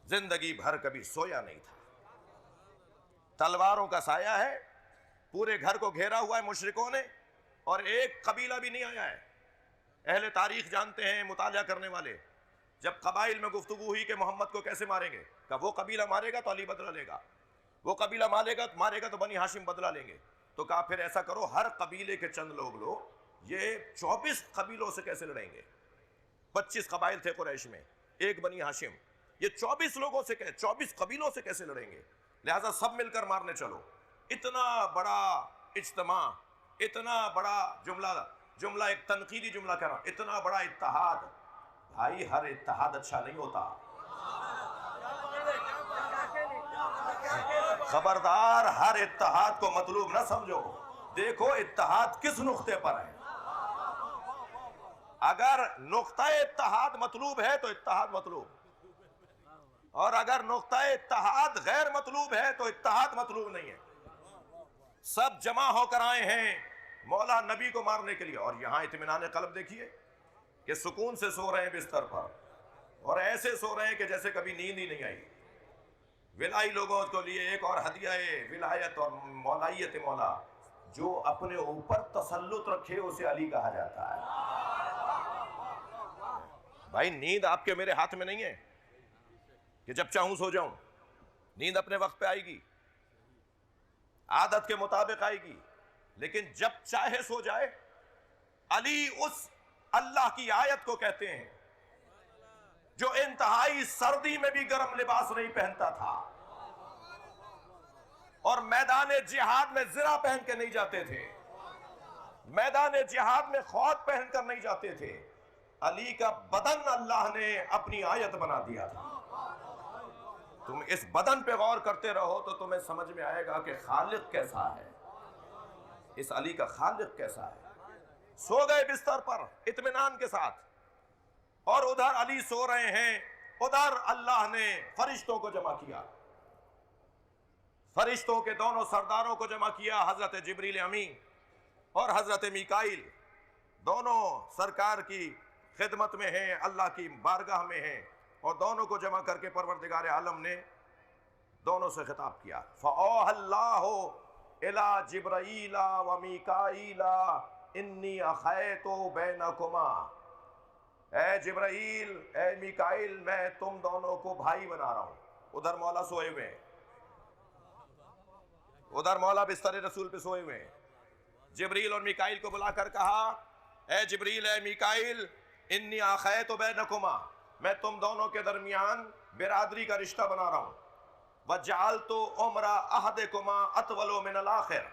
Speaker 2: زندگی بھر کبھی سویا نہیں تھا. تلواروں کا سایہ ہے، پورے گھر کو گھیرا ہوا ہے مشرکوں نے، اور ایک قبیلہ بھی نہیں آیا ہے. اہل تاریخ جانتے ہیں، مطالعہ کرنے والے، جب قبائل میں گفتگو ہوئی کہ محمد کو کیسے ماریں گے، کہ وہ قبیلہ مارے گا تو علی بدلہ لے گا، وہ قبیلہ مارے گا تو بنی ہاشم بدلہ لیں گے. تو کہا پھر ایسا کرو ہر قبیلے کے چند لوگ لو، یہ 24 قبیلوں سے کیسے لڑیں گے. 25 قبائل تھے قریش میں، ایک بنی ہاشم، یہ 24 لوگوں سے 24 قبیلوں سے کیسے لڑیں گے، لہٰذا سب مل کر مارنے چلو. اتنا بڑا اجتماع، اتنا بڑا جملہ ایک تنقیدی جملہ کہہ رہا ہوں، اتنا بڑا اتحاد. بھائی ہر اتحاد اچھا نہیں ہوتا، خبردار ہر اتحاد کو مطلوب نہ سمجھو. دیکھو اتحاد کس نقطے پر ہے. اگر نقطہ اتحاد مطلوب ہے تو اتحاد مطلوب، اور اگر نقطہ اتحاد غیر مطلوب ہے تو اتحاد مطلوب نہیں ہے. سب جمع ہو کر آئے ہیں مولا نبی کو مارنے کے لیے. اور یہاں اطمینان قلب دیکھیے کہ سکون سے سو رہے ہیں بستر پر، اور ایسے سو رہے ہیں کہ جیسے کبھی نیند ہی نہیں آئی. ولائی لوگوں کے لیے ایک اور ہدیہ ولایت اور مولائیت مولا، جو اپنے اوپر تسلط رکھے اسے علی کہا جاتا ہے. بھائی نیند آپ کے میرے ہاتھ میں نہیں ہے کہ جب چاہوں سو جاؤں. نیند اپنے وقت پہ آئے گی، عادت کے مطابق آئے گی، لیکن جب چاہے سو جائے. علی اس اللہ کی آیت کو کہتے ہیں جو انتہائی سردی میں بھی گرم لباس نہیں پہنتا تھا، اور میدان جہاد میں زرہ پہن کے نہیں جاتے تھے، میدان جہاد میں خود پہن کر نہیں جاتے تھے. علی کا بدن اللہ نے اپنی آیت بنا دیا تھا. تم اس بدن پہ غور کرتے رہو تو تمہیں سمجھ میں آئے گا کہ خالق کیسا ہے، اس علی کا خالق کیسا ہے. سو گئے بستر پر اطمینان کے ساتھ، اور ادھر علی سو رہے ہیں، ادھر اللہ نے فرشتوں کو جمع کیا، فرشتوں کے دونوں سرداروں کو جمع کیا، حضرت جبریل امین اور حضرت میکائیل دونوں سرکار کی خدمت میں ہیں، اللہ کی بارگاہ میں ہیں، اور دونوں کو جمع کر کے پروردگار عالم نے دونوں سے خطاب کیا. فَأَوْحَى اللَّهُ إِلَىٰ جِبْرَائِیلَ وَمِیکائیلَ إِنِّی أَخَیْتُ بَیْنَکُمَا. اے جبرائیل، اے میکائیل، میں تم دونوں کو بھائی بنا رہا ہوں. ادھر مولا سوئے ہوئے ہیں، ادھر مولا بستر رسول پہ سوئے ہوئے ہیں. جبریل اور میکائیل کو بلا کر کہا، اے جبریل، اے میکائیل، انی آخیت بینکما، میں تم دونوں کے درمیان برادری کا رشتہ بنا رہا ہوں. وجعلت عمر احدکما اطول من الاخر،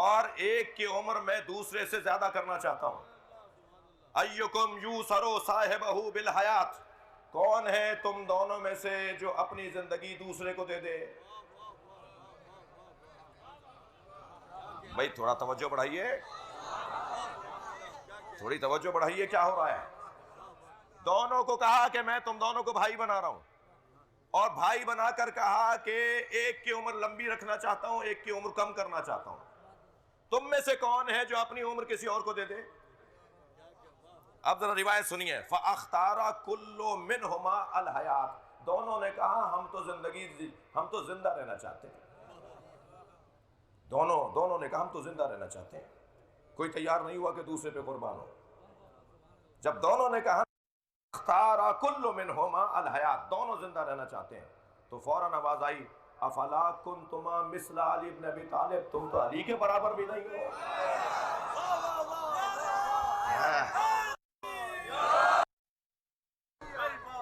Speaker 2: اور ایک کی عمر میں دوسرے سے زیادہ کرنا چاہتا ہوں. ایکم یوسر صاحبہ بالحیات، کون ہے تم دونوں میں سے جو اپنی زندگی دوسرے کو دے دے؟ بھائی تھوڑا توجہ بڑھائیے، تھوڑی توجہ بڑھائیے، کیا ہو رہا ہے؟ دونوں کو کہا کہ میں تم دونوں کو بھائی بنا رہا ہوں، اور بھائی بنا کر کہا کہ ایک کی عمر لمبی رکھنا چاہتا ہوں، ایک کی عمر کم کرنا چاہتا ہوں. تم میں سے کون ہے جو اپنی عمر کسی اور کو دے دے؟ اب ذرا روایت سنیے. فَأَخْتَارَ كُلُّ مِنْهُمَا الْحَيَاةَ، دونوں نے کہا ہم تو زندہ رہنا چاہتے ہیں. دونوں نے کہا ہم تو زندہ رہنا چاہتے ہیں. کوئی تیار نہیں ہوا کہ دوسرے پہ قربان ہو. جب دونوں نے کہا اختارا کل منہما الحیات، دونوں زندہ رہنا چاہتے ہیں، تو فوراً آواز آئی، افلا کنتما مثل علی بن ابی طالب، تم تو علی کے برابر بھی نہیں ہو.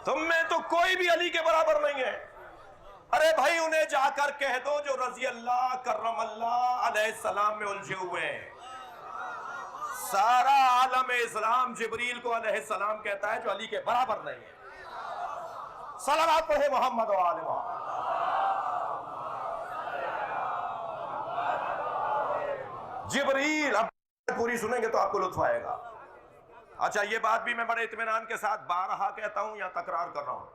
Speaker 2: تم میں تو کوئی بھی علی کے برابر نہیں ہے. ارے بھائی انہیں جا کر کہہ دو جو رضی اللہ کرم اللہ علیہ السلام میں الجھے ہوئے ہیں. سارا عالم اسلام جبریل کو علیہ السلام کہتا ہے جو علی کے برابر نہیں ہے. صلوات پڑھے محمد و آل محمد. جبریل، اب پوری سنیں گے تو آپ کو لطف آئے گا. اچھا یہ بات بھی میں بڑے اطمینان کے ساتھ بارہا کہتا ہوں یا تکرار کر رہا ہوں،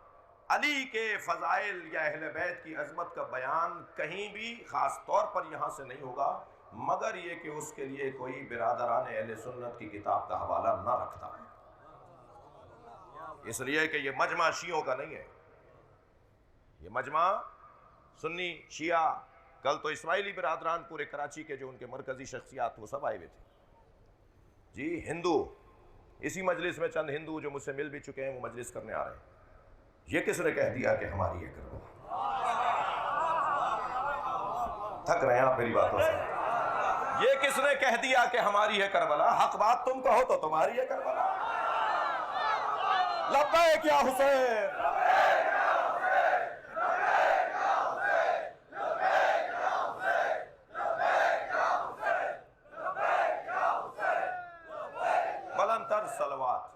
Speaker 2: علی کے فضائل یا اہل بیت کی عظمت کا بیان کہیں بھی خاص طور پر یہاں سے نہیں ہوگا مگر یہ کہ اس کے لیے کوئی برادران اہل سنت کی کتاب کا حوالہ نہ رکھتا ہے. اس لیے کہ یہ مجمع شیعوں کا نہیں ہے، یہ مجمع سنی شیعہ. کل تو اسماعیلی برادران پورے کراچی کے جو ان کے مرکزی شخصیات وہ سب آئے ہوئے تھے جی. ہندو، اسی مجلس میں چند ہندو جو مجھ سے مل بھی چکے ہیں وہ مجلس کرنے آ رہے ہیں. یہ کس نے کہہ دیا کہ ہماری ہے کربلا؟ تھک رہے ہیں آپ میری باتوں سے. یہ کس نے کہہ دیا کہ ہماری ہے کربلا؟ حق بات تم کہو تو تمہاری ہے کربلا. لبیک یا حسین، بلند تر صلوات.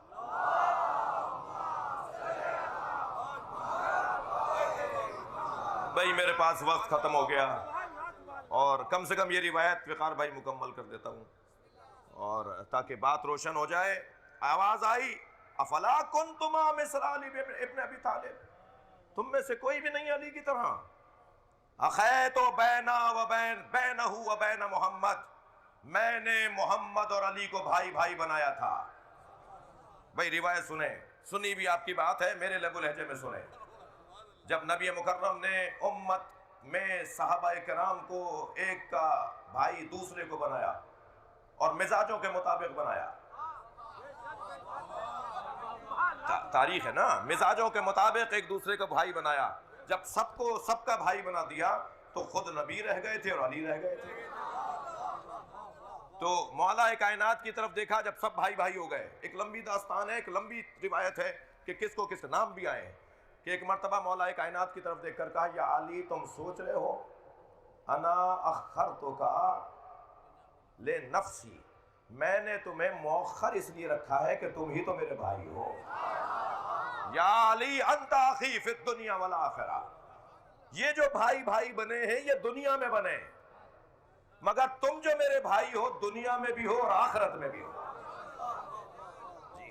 Speaker 2: بھائی میرے پاس وقت ختم ہو گیا، اور کم سے کم یہ روایت وقار بھائی مکمل کر دیتا ہوں اور تاکہ بات روشن ہو جائے. آواز آئی، افلا کنتما مثل علی ابن ابی طالب، تم میں سے کوئی بھی نہیں علی کی طرح. اخیت بینہ و بین محمد، میں نے محمد اور علی کو بھائی بھائی بنایا تھا. بھائی روایت سنیں، سنی بھی آپ کی بات ہے، میرے لب و لہجے میں سنیں. جب نبی مکرم نے امت میں صحابہ کرام کو ایک کا بھائی دوسرے کو بنایا اور مزاجوں کے مطابق بنایا، تاریخ ہے نا، مزاجوں کے مطابق ایک دوسرے کو بھائی بنایا. جب سب کو سب کا بھائی بنا دیا تو خود نبی رہ گئے تھے اور علی رہ گئے تھے. تو مولا کائنات کی طرف دیکھا جب سب بھائی بھائی ہو گئے. ایک لمبی داستان ہے، ایک لمبی روایت ہے کہ کس کو کس نام بھی آئے ہیں کہ ایک مرتبہ مولا کائنات کی طرف دیکھ کر کہا، یا علی تم سوچ رہے ہو انا اخرتک لنفسی، میں نے تمہیں مؤخر اس لیے رکھا ہے کہ تم ہی تو میرے بھائی ہو. یا علی انت اخی فی الدنیا والآخرہ، یہ جو بھائی بھائی بنے ہیں یہ دنیا میں بنے، مگر تم جو میرے بھائی ہو دنیا میں بھی ہو اور آخرت میں بھی ہو. جی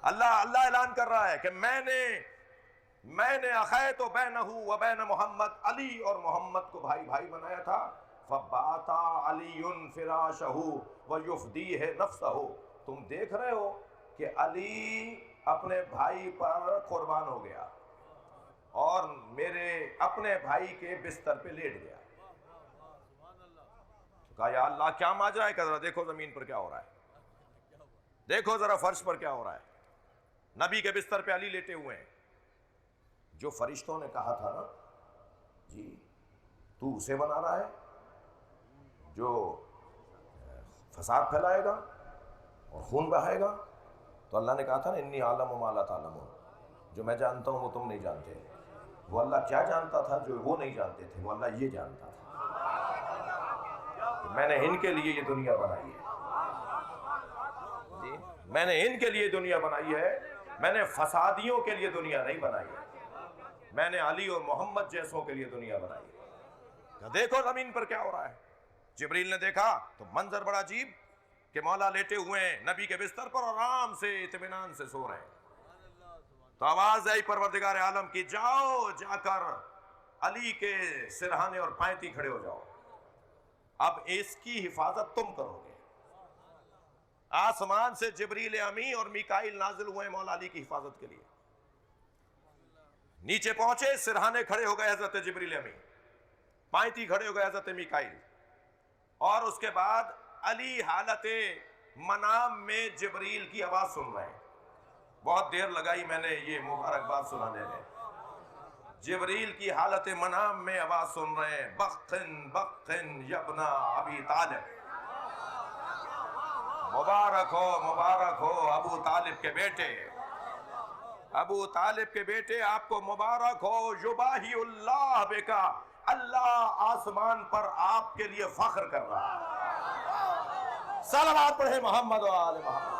Speaker 2: اللہ اعلان کر رہا ہے کہ میں نے اخیت بینہ و بین محمد، علی اور محمد کو بھائی بھائی بنایا تھا. فبات علی فراشہ ویفدیہ نفسہ. تم دیکھ رہے ہو کہ علی اپنے بھائی پر قربان ہو گیا اور میرے اپنے بھائی کے بستر پہ لیٹ گیا. کہا یا اللہ کیا ماجرا ہے؟ کہ ذرا دیکھو زمین پر کیا ہو رہا ہے، دیکھو ذرا فرش پر کیا ہو رہا ہے. نبی کے بستر پہ علی لیٹے ہوئے ہیں. جو فرشتوں نے کہا تھا نا جی تو اسے بنا رہا ہے جو فساد پھیلائے گا اور خون بہائے گا، تو اللہ نے کہا تھا نا انی عالم ما لا تعلمون، جو میں جانتا ہوں وہ تم نہیں جانتے. وہ اللہ کیا جانتا تھا جو وہ نہیں جانتے تھے؟ وہ اللہ یہ جانتا تھا کہ میں نے ان کے لیے یہ دنیا بنائی ہے. جی میں نے ان کے لیے دنیا بنائی ہے، میں نے فسادیوں کے لیے دنیا نہیں بنائی ہے، میں نے علی اور محمد جیسوں کے لیے دنیا بنائی ہے. دیکھو زمین پر کیا ہو رہا ہے. جبریل نے دیکھا تو منظر بڑا عجیب کہ مولا لیٹے ہوئے ہیں نبی کے بستر پر اور آرام سے اطمینان سے سو رہے ہیں. تو آواز آئی پروردگار عالم کی، جاؤ جا کر علی کے سرہانے اور پائنتی کھڑے ہو جاؤ، اب اس کی حفاظت تم کرو گے. آسمان سے جبریل امی اور میکائیل نازل ہوئے مولا علی کی حفاظت کے لیے. نیچے پہنچے، سرہانے کھڑے ہو گئے حضرت جبریل امی، پائنتی کھڑے ہو گئے حضرت میکائیل. اور اس کے بعد علی حالت منام میں جبریل کی آواز سن رہے ہیں. بہت دیر لگائی میں نے یہ مبارکباد سنانے میں. جبریل کی حالت منام میں آواز سن رہے ہیں، بخن بخن یبنا ابی طالب، مبارک ہو ابو طالب کے بیٹے، ابو طالب کے بیٹے آپ کو مبارک ہو. یباہی اللہ بکا، اللہ آسمان پر آپ کے لیے فخر کر رہا ہے. صلوات پڑھے محمد و آل محمد.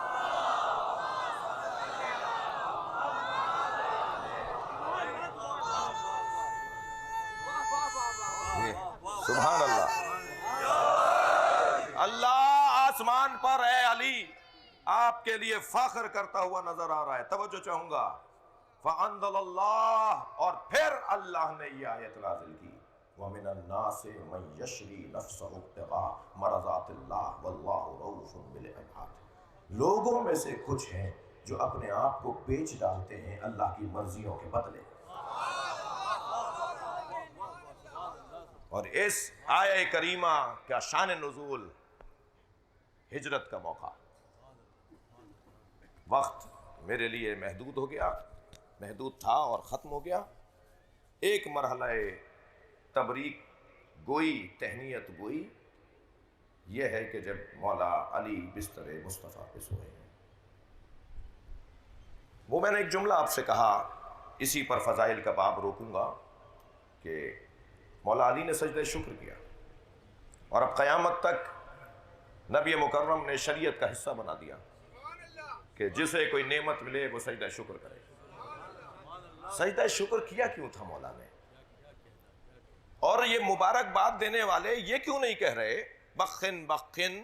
Speaker 2: سبحان اللہ. اللہ آسمان پر ہے علی آپ کے لیے فخر کرتا ہوا نظر آ رہا ہے. توجہ چاہوں گا. فَأَنزَلَ اللَّهُ، اور پھر اللہ نے یہ آیت نازل کی، وَمِنَ النَّاسِ مَن يَشْرِي نَفْسَهُ ابْتِغَاءَ مَرْضَاتِ اللَّهِ وَاللَّهُ رَءُوفٌ بِالْعِبَادِ. لوگوں میں سے کچھ ہیں جو اپنے آپ کو بیچ ڈالتے ہیں اللہ کی مرضیوں کے بدلے. اور اس آیہ کریمہ کا شان نزول ہجرت کا موقع. وقت میرے لیے محدود ہو گیا، محدود تھا اور ختم ہو گیا. ایک مرحلہ تبریک گوئی، تہنیت گوئی یہ ہے کہ جب مولا علی بستر مصطفیٰ پہ سوئے ہیں، وہ میں نے ایک جملہ آپ سے کہا، اسی پر فضائل کا باب روکوں گا، کہ مولا علی نے سجدہ شکر کیا اور اب قیامت تک نبی مکرم نے شریعت کا حصہ بنا دیا کہ جسے کوئی نعمت ملے وہ سجدہ شکر کرے. سجدہ شکر کیا کیوں تھا مولا نے؟ اور یہ مبارکباد دینے والے یہ کیوں نہیں کہہ رہے بخن بخن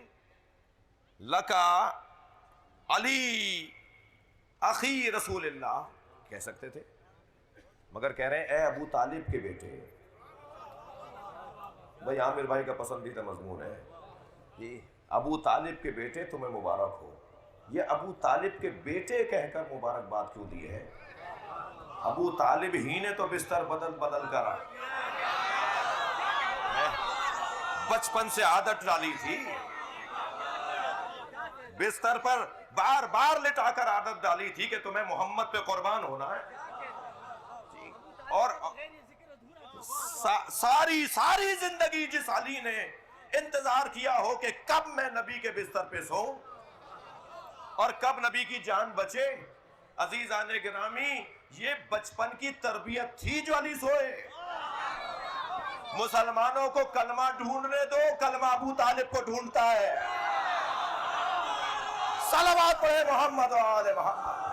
Speaker 2: لکا علی اخی رسول اللہ؟ کہہ سکتے تھے، مگر کہہ رہے ہیں اے ابو طالب کے بیٹے. بھائی عامر بھائی کا پسندیدہ مضمون ہے یہ، ابو طالب کے بیٹے تمہیں مبارک ہو. یہ ابو طالب کے بیٹے کہہ کر مبارکباد کیوں دی ہے؟ ابو طالب ہی نے تو بستر بدل بدل کر بچپن سے عادت ڈالی تھی، بستر پر بار بار لٹا کر عادت ڈالی تھی کہ تمہیں محمد پہ قربان ہونا ہے. اور ساری زندگی جس علی نے انتظار کیا ہو کہ کب میں نبی کے بستر پہ سوؤں اور کب نبی کی جان بچے. عزیزان گرامی، یہ بچپن کی تربیت تھی جو علی سوئے. مسلمانوں کو کلمہ ڈھونڈنے دو، کلمہ ابو طالب کو ڈھونڈتا ہے. صلوات پڑھے محمد و آل محمد.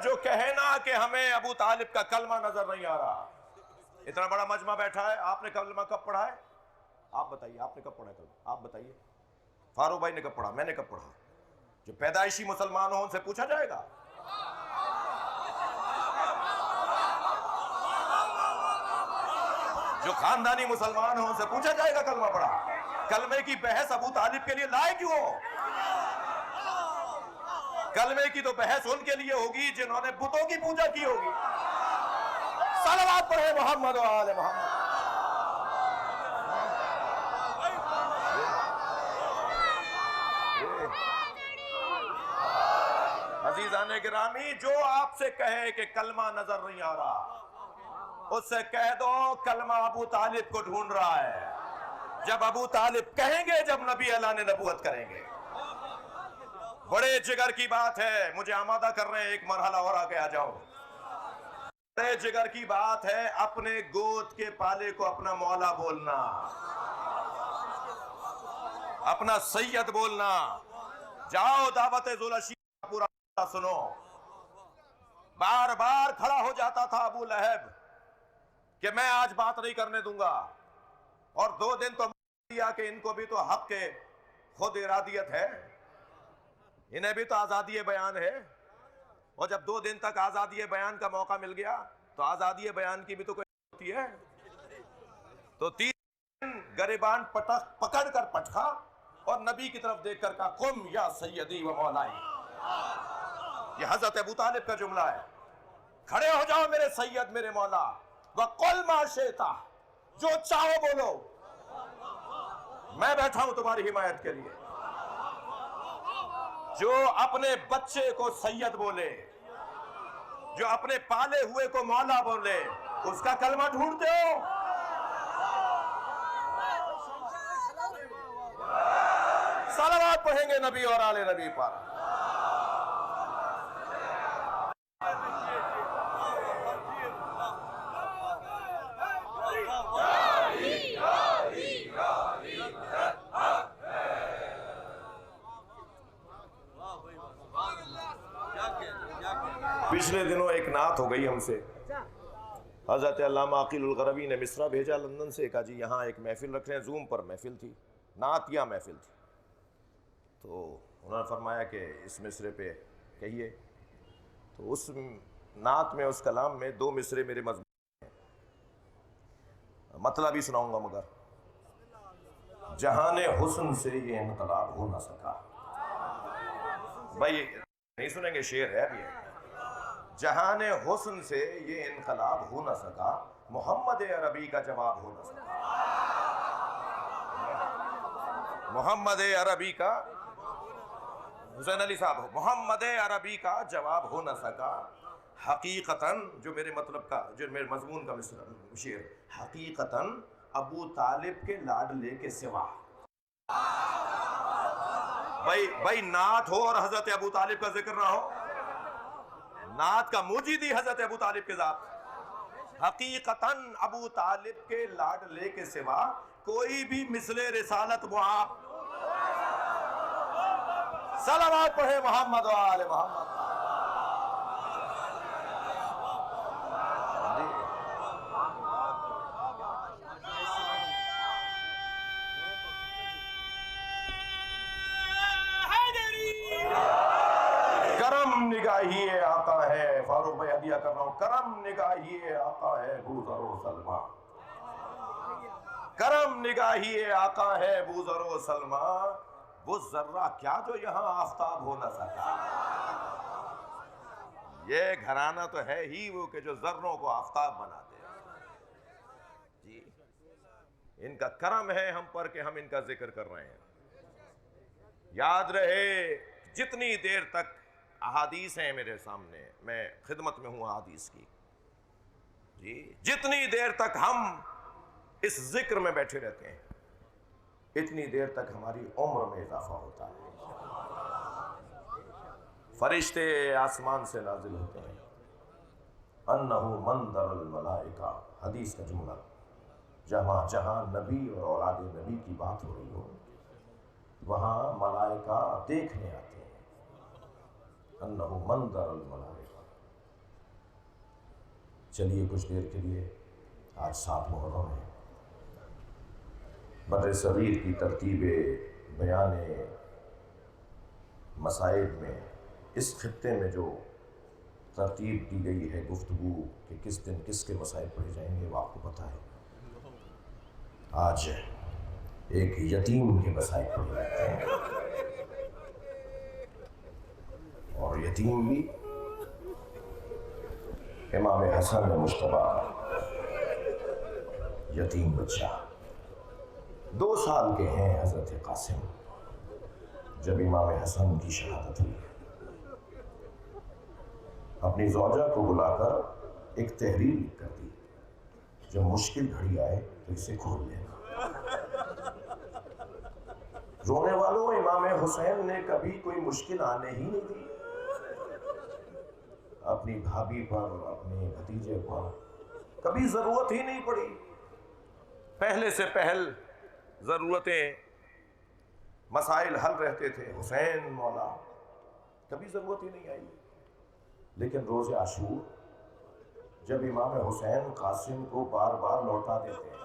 Speaker 2: جو کہنا کہ ہمیں ابو طالب کا کلمہ نظر نہیں آ رہا، اتنا بڑا مجمع بیٹھا ہے, آپ نے کلمہ کب پڑھا ہے؟ آپ بتائیے, آپ نے کب پڑھا ہے کلمہ؟ آپ بتائیے. فاروق بھائی نے کب پڑھا, میں نے کب پڑھا؟ جو پیدائشی مسلمان ہوں ان سے پوچھا جائے گا. جو خاندانی مسلمان ہوں ان سے پوچھا جائے گا کلمہ پڑھا. کلمے کی بحث ابو طالب کے لیے لائے کیوں ہو؟ کلمے کی تو بحث ان کے لیے ہوگی جنہوں نے بتوں کی پوجا کی ہوگی. صلوات پڑھے محمد و آل محمد. عزیزان گرامی, جو آپ سے کہے کہ کلمہ نظر نہیں آ رہا, اس سے کہہ دو کلمہ ابو طالب کو ڈھونڈ رہا ہے. جب ابو طالب کہیں گے, جب نبی اللہ نے نبوت کریں گے. بڑے جگر کی بات ہے, مجھے آمادہ کر رہے ہیں ایک مرحلہ اور آگے آ جاؤں. بڑے جگر کی بات ہے اپنے گود کے پالے کو اپنا مولا بولنا, اپنا سید بولنا. جاؤ دعوت ذوالعشی پورا سنو. بار بار کھڑا ہو جاتا تھا ابو لہب کہ میں آج بات نہیں کرنے دوں گا, اور 2 دن تو دیا کہ ان کو بھی تو حق کے خود ارادیت ہے, انہیں بھی تو آزادی بیان ہے. اور جب 2 دن تک آزادی بیان کا موقع مل گیا تو آزادی بیان کی بھی تو کوئی ہوتی ہے. تو 3 دن گریبان پکڑ کر پٹکا اور نبی کی طرف دیکھ کر کہا قم یا سیدی و مولائی. یہ حضرت ابو طالب کا جملہ ہے, کھڑے ہو جاؤ میرے سید میرے مولا. وَقُلْ مَا شِئْتَ, جو چاہو بولو, میں بیٹھا ہوں تمہاری حمایت کے لیے. جو اپنے بچے کو سید بولے, جو اپنے پالے ہوئے کو مولا بولے, اس کا کلمہ ڈھونڈتے ہو. صلوات پڑھیں گے نبی اور آل نبی پر. پچھلے دنوں ایک نعت ہو گئی ہم سے. حضرت علامہ عقیل الغربی نے مصرع بھیجا لندن سے, کہا جی یہاں ایک محفل رکھ رہے ہیں. زوم پر محفل تھی, نعتیہ محفل تھی. تو انہوں نے فرمایا کہ اس مصرے پہ کہیے. تو اس نعت میں, اس کلام میں 2 مصرے میرے مضمون ہیں, مطلب ہی سناؤں گا. مگر جہان حسن سے یہ انقلاب ہو نہ سکا. بھائی نہیں سنیں گے, شعر ہے ابھی. جہان حسن سے یہ انقلاب ہو نہ سکا, محمد عربی کا جواب ہو نہ سکا. محمد عربی کا, حسین علی صاحب, محمد عربی کا جواب ہو نہ سکا. حقیقتاً, جو میرے مطلب کا, جو میرے مضمون کا شعر, حقیقتاً ابو طالب کے لاڈلے کے سوا. بھائی نعت ہو اور حضرت ابو طالب کا ذکر نہ ہو, نعت کا موجد ہی حضرت ابو طالب کے ذات. حقیقتاً ابو طالب کے لاڈلے کے سوا کوئی بھی مثل رسالت معاف. صلوات پڑھے محمد و آل محمد. کرم نگاہی آقا ہے, فاروق بھائی ہدیہ کر رہا ہوں, کرم نگاہی آقا ہے بوذر و سلمہ. کرم نگاہی آقا ہے بوذر و سلمہ. وہ ذرہ کیا جو یہاں آفتاب ہو نہ سکا. یہ گھرانہ تو ہے ہی وہ کہ جو ذروں کو آفتاب بناتے ہیں. جی ان کا کرم ہے ہم پر کہ ہم ان کا ذکر کر رہے ہیں. یاد رہے جتنی دیر تک احادیث ہیں میرے سامنے, میں خدمت میں ہوں احادیث کی, جی جتنی دیر تک ہم اس ذکر میں بیٹھے رہتے ہیں اتنی دیر تک ہماری عمر میں اضافہ ہوتا ہے. فرشتے آسمان سے نازل ہوتے ہیں. انہو منظر الملائکہ, حدیث کا جملہ. جہاں نبی اور اولاد نبی کی بات ہو رہی ہو وہاں ملائکہ دیکھنے آتے ہیں. انہو منظر الملائکہ. چلیے کچھ دیر کے لیے آج 7 محرم ہے۔ بر صغیر کی ترتیب بیان مسائل میں اس خطے میں جو ترتیب دی گئی ہے گفتگو کہ کس دن کس کے مسائل پڑھے جائیں گے وہ آپ کو پتہ ہے۔ آج ایک یتیم کے مسائل پڑھے جاتے ہیں، اور یتیم بھی امام حسن مجتبیٰ یتیم بچہ 2 سال کے ہیں حضرت قاسم جب امام حسن کی شہادت ہوئی۔ اپنی زوجہ کو بلا کر ایک تحریر لکھ کر دی، جب مشکل گھڑی آئے تو اسے کھول لینا۔ رونے والوں امام حسین نے کبھی کوئی مشکل آنے ہی نہیں دی، اپنی بھابھی پر اپنے بھتیجے پر کبھی ضرورت ہی نہیں پڑی۔ پہلے سے پہل ضرورتیں مسائل حل رہتے تھے، حسین مولا کبھی ضرورت ہی نہیں آئی۔ لیکن روز عاشور جب امام حسین قاسم کو بار بار لوٹا دیتے ہیں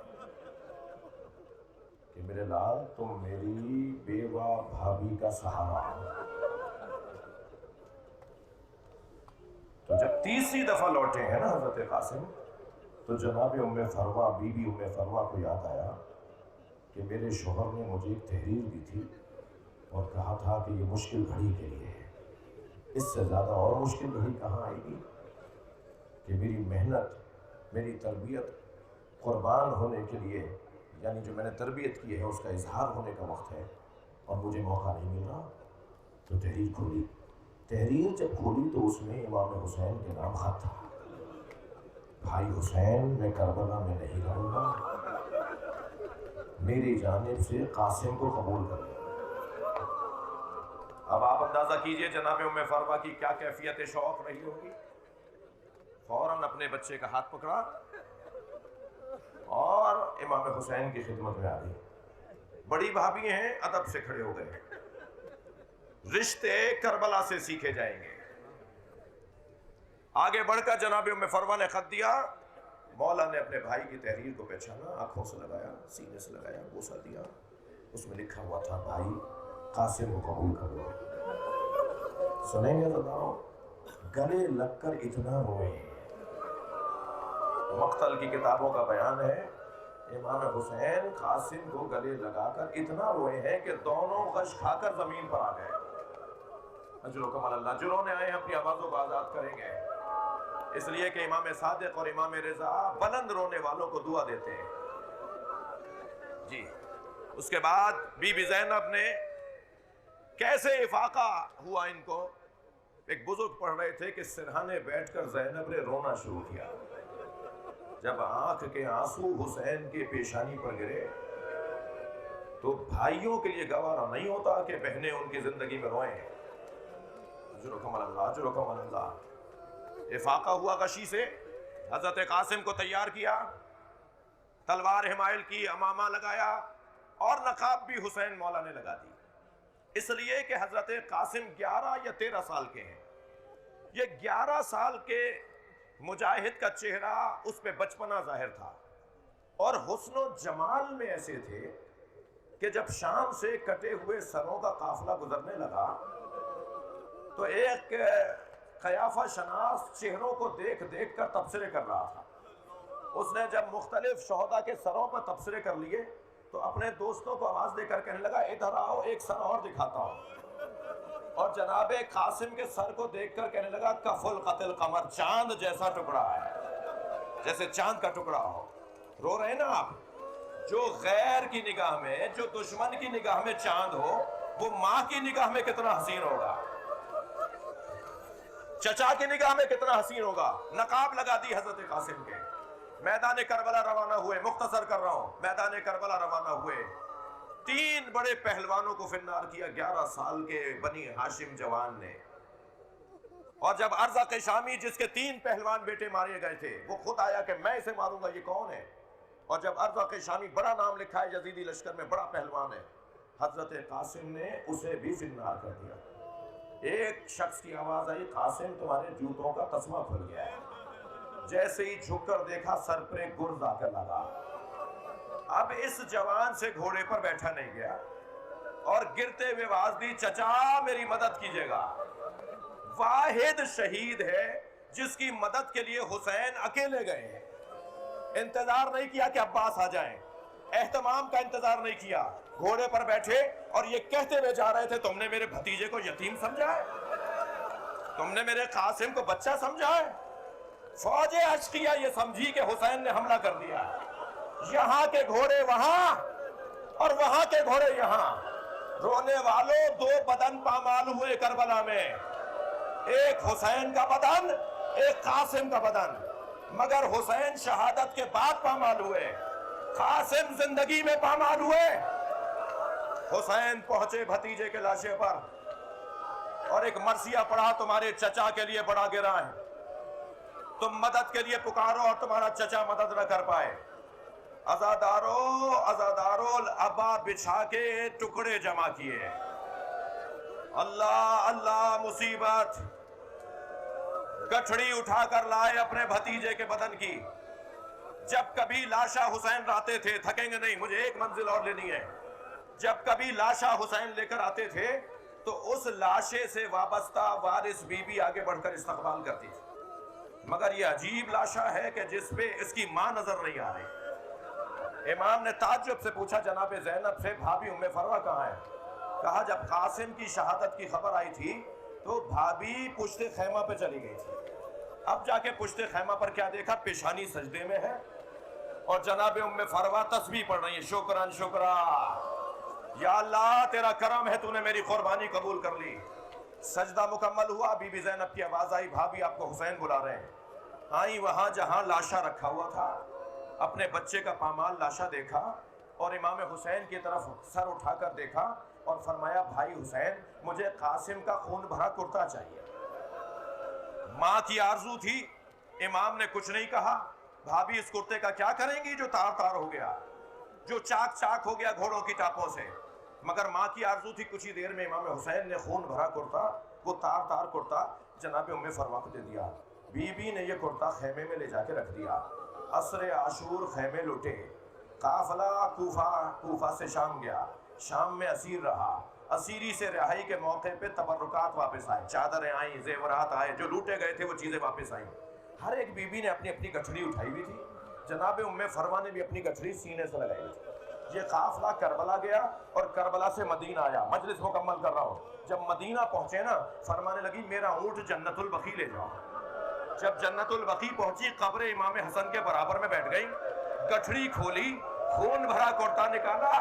Speaker 2: کہ میرے لال تم میری بیوہ بھابھی کا سہارا ہو، تو جب تیسری دفعہ لوٹے ہیں نا حضرت قاسم، تو جناب ام فروا بی بی ام فروا کو یاد آیا کہ میرے شوہر نے مجھے ایک تحریر دی تھی اور کہا تھا کہ یہ مشکل گھڑی کے لیے ہے، اس سے زیادہ اور مشکل گھڑی کہاں آئے گی کہ میری محنت میری تربیت قربان ہونے کے لیے، یعنی جو میں نے تربیت کی ہے اس کا اظہار ہونے کا وقت ہے اور مجھے موقع نہیں مل رہا۔ تو تحریر کھولی، تحریر جب کھولی تو اس میں امام حسین کے نام خط تھا، بھائی حسین میں کربلا میں نہیں رہوں گا، میری جانب سے قاسم کو قبول کر لیں۔ اب آپ اندازہ کیجئے جناب ام فروا کی کیا کیفیت شوق رہی ہوگی۔ فوراً اپنے بچے کا ہاتھ پکڑا اور امام حسین کی خدمت میں آ گئی۔ بڑی بھابھی ہیں، ادب سے کھڑے ہو گئے، رشتے کربلا سے سیکھے جائیں گے۔ آگے بڑھ کر جناب ام فروا نے خط دیا، مولا نے اپنے بھائی کی تحریر کو پہچانا، آنکھوں سے لگایا، سینے سے لگایا، بوسہ دیا، اس میں لکھا ہوا تھا بھائی قاسم کو قبول کر لو۔ سنیں گے بتاؤ، گلے لگ کر اتنا روئے، مقتل کی کتابوں کا بیان ہے امام حسین قاسم کو گلے لگا کر اتنا روئے ہیں کہ دونوں غش کھا کر زمین پر آ گئے۔ اجرکم اللہ، جو رونے آئے ہیں اپنی آوازوں کو آزاد کریں گے، اس لیے کہ امام صادق اور امام رضا بلند رونے والوں کو دعا دیتے ہیں۔ جی، اس کے بعد بی بی زینب نے کیسے افاقہ ہوا ان کو، ایک بزرگ پڑھ رہے تھے کہ سرہانے بیٹھ کر زینب نے رونا شروع کیا۔ جب آنکھ کے آنسو حسین کے پیشانی پر گرے تو بھائیوں کے لیے گوارا نہیں ہوتا کہ بہنیں ان کی زندگی میں روئیں۔ اجرکم اللہ، اجرکم اللہ۔ افاقہ ہوا غشی سے، حضرت قاسم کو تیار کیا، تلوار حمائل کی، امامہ لگایا اور نقاب بھی حسین مولا نے لگا دی، اس لیے کہ حضرت قاسم 11 یا 13 سال کے ہیں۔ یہ 11 سال کے مجاہد کا چہرہ اس پہ بچپنا ظاہر تھا، اور حسن و جمال میں ایسے تھے کہ جب شام سے کٹے ہوئے سروں کا قافلہ گزرنے لگا تو ایک قیافہ شناس چہروں کو دیکھ دیکھ کر تبصرے کر رہا تھا۔ اس نے جب مختلف شہداء کے سروں پر تبصرے کر لیے تو اپنے دوستوں کو آواز دے کر کہنے لگا ادھر آؤ ایک سر اور دکھاتا ہوں، اور جناب قاسم کے سر کو دیکھ کر کہنے لگا کف القتل قمر، چاند جیسا ٹکڑا ہے، جیسے چاند کا ٹکڑا ہو۔ رو رہے ہیں نا آپ؟ جو غیر کی نگاہ میں، جو دشمن کی نگاہ میں چاند ہو، وہ ماں کی نگاہ میں کتنا حسین ہوگا، چچا کی نگاہ میں کتنا حسین ہوگا۔ نقاب لگا دی حضرت قاسم کے، میدان کربلا روانہ ہوئے۔ مختصر کر رہا ہوں، میدان کربلا روانہ ہوئے، 3 بڑے پہلوانوں کو فنار کیا 11 سال کے بنی ہاشم جوان نے، اور جب ارزق شامی جس کے 3 پہلوان بیٹے مارے گئے تھے وہ خود آیا کہ میں اسے ماروں گا، یہ کون ہے؟ اور جب ارزق شامی بڑا نام لکھا ہے یزیدی لشکر میں، بڑا پہلوان ہے، حضرت قاسم نے اسے بھی فنار کر دیا۔ ایک شخص کی آواز آئی قاسم تمہارے جوتوں کا تسمہ کھل گیا ہے، جیسے ہی جھک کر دیکھا سر پر ایک گرز آ کر لگا. اب اس جوان سے گھوڑے پر بیٹھا نہیں گیا اور گرتے ہوئے آواز دی, چچا میری مدد کیجیے گا. واحد شہید ہے جس کی مدد کے لیے حسین اکیلے گئے ہیں. انتظار نہیں کیا کہ عباس آ جائیں, اہتمام کا انتظار نہیں کیا, گھوڑے پر بیٹھے اور یہ کہتے ہوئے جا رہے تھے, تم نے میرے بھتیجے کو یتیم سمجھا ہے, تم نے میرے قاسم کو بچہ سمجھا ہے. فوج اشقیہ یہ سمجھی کہ حسین نے حملہ کر دیا. یہاں کے گھوڑے وہاں اور وہاں کے گھوڑے یہاں. رونے والوں, دو بدن پامال ہوئے کربلا میں, ایک حسین کا بدن, ایک قاسم کا بدن. مگر حسین شہادت کے بعد پامال ہوئے, قاسم زندگی میں پامال ہوئے. حسین پہنچے بھتیجے کے لاشے پر اور ایک مرثیہ پڑھا, تمہارے چچا کے لیے بڑا گرا ہے, تم مدد کے لیے پکارو اور تمہارا چچا مدد نہ کر پائے. عزادارو العبا بچھا کے ٹکڑے جمع کیے. اللہ اللہ مصیبت. گٹھڑی اٹھا کر لائے اپنے بھتیجے کے بدن کی. جب کبھی لاشا حسین لاتے تھے, تھکیں گے نہیں, مجھے ایک منزل اور لینی ہے. جب کبھی لاشا حسین لے کر آتے تھے تو اس لاشے سے وابستہ وارث بی بی آگے بڑھ کر استقبال کرتی تھی. مگر یہ عجیب لاشا ہے کہ جس پہ اس کی ماں نظر نہیں آ رہی. امام نے تعجب سے پوچھا جناب زینب سے, بھابھی ام فروہ کہاں ہے؟ کہا جب قاسم کی شہادت کی خبر آئی تھی تو بھابھی پشت خیمہ پہ چلی گئی تھی. اب جا کے پشت خیمہ پر کیا دیکھا, پیشانی سجدے میں ہے اور جناب ام فروہ تسبیح پڑھ رہی ہے, شکران شکرا, یا اللہ تیرا کرم ہے, تو نے میری قربانی قبول کر لی. سجدہ مکمل ہوا, بی بی زینب کی آواز آئی, بھابھی آپ کو حسین بلا رہے ہیں. آئی وہاں جہاں لاشا رکھا ہوا تھا, اپنے بچے کا پامال لاشا دیکھا اور امام حسین کی طرف سر اٹھا کر دیکھا اور فرمایا, بھائی حسین مجھے قاسم کا خون بھرا کرتا چاہیے. ماں کی آرزو تھی, امام نے کچھ نہیں کہا. بھابھی اس کرتے کا کیا کریں گی جو تار تار ہو گیا, جو چاک چاک ہو گیا گھوڑوں کی ٹاپوں سے. مگر ماں کی آرزو تھی, کچھ ہی دیر میں امام حسین نے خون بھرا کرتا, وہ تار تار کرتا جناب ام فروہ کو دے دیا. بی بی نے یہ کرتا خیمے میں لے جا کے رکھ دیا. عصر عاشور خیمے لوٹے, قافلہ کوفہ سے شام گیا, شام میں اسیر رہا. اسیری سے رہائی کے موقع پہ تبرکات واپس آئے, چادریں آئیں, زیورات آئے, جو لوٹے گئے تھے وہ چیزیں واپس آئیں. ہر ایک بی بی نے اپنی اپنی گٹھڑی اٹھائی ہوئی تھی. جناب ام فروہ نے بھی اپنی گٹھڑی سینے سے لگائی ہوئی تھی. یہ قافلہ کربلا گیا اور کربلا سے مدینہ آیا. مجلس مکمل کر رہا ہوں. جب مدینہ پہنچے نا, فرمانے لگی میرا اونٹ جنت البقیع لے جاؤ. جب جنت البقیع پہنچی, قبر امام حسن کے برابر میں بیٹھ گئی, گٹھڑی کھولی, خون بھرا کرتا نکالا,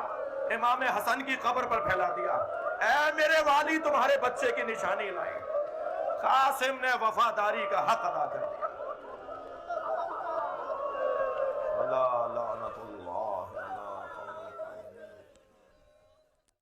Speaker 2: امام حسن کی قبر پر پھیلا دیا. اے میرے والی تمہارے بچے کی نشانی لائی. قاسم نے وفاداری کا حق ادا کر دیا. اللہ لعنت اللہ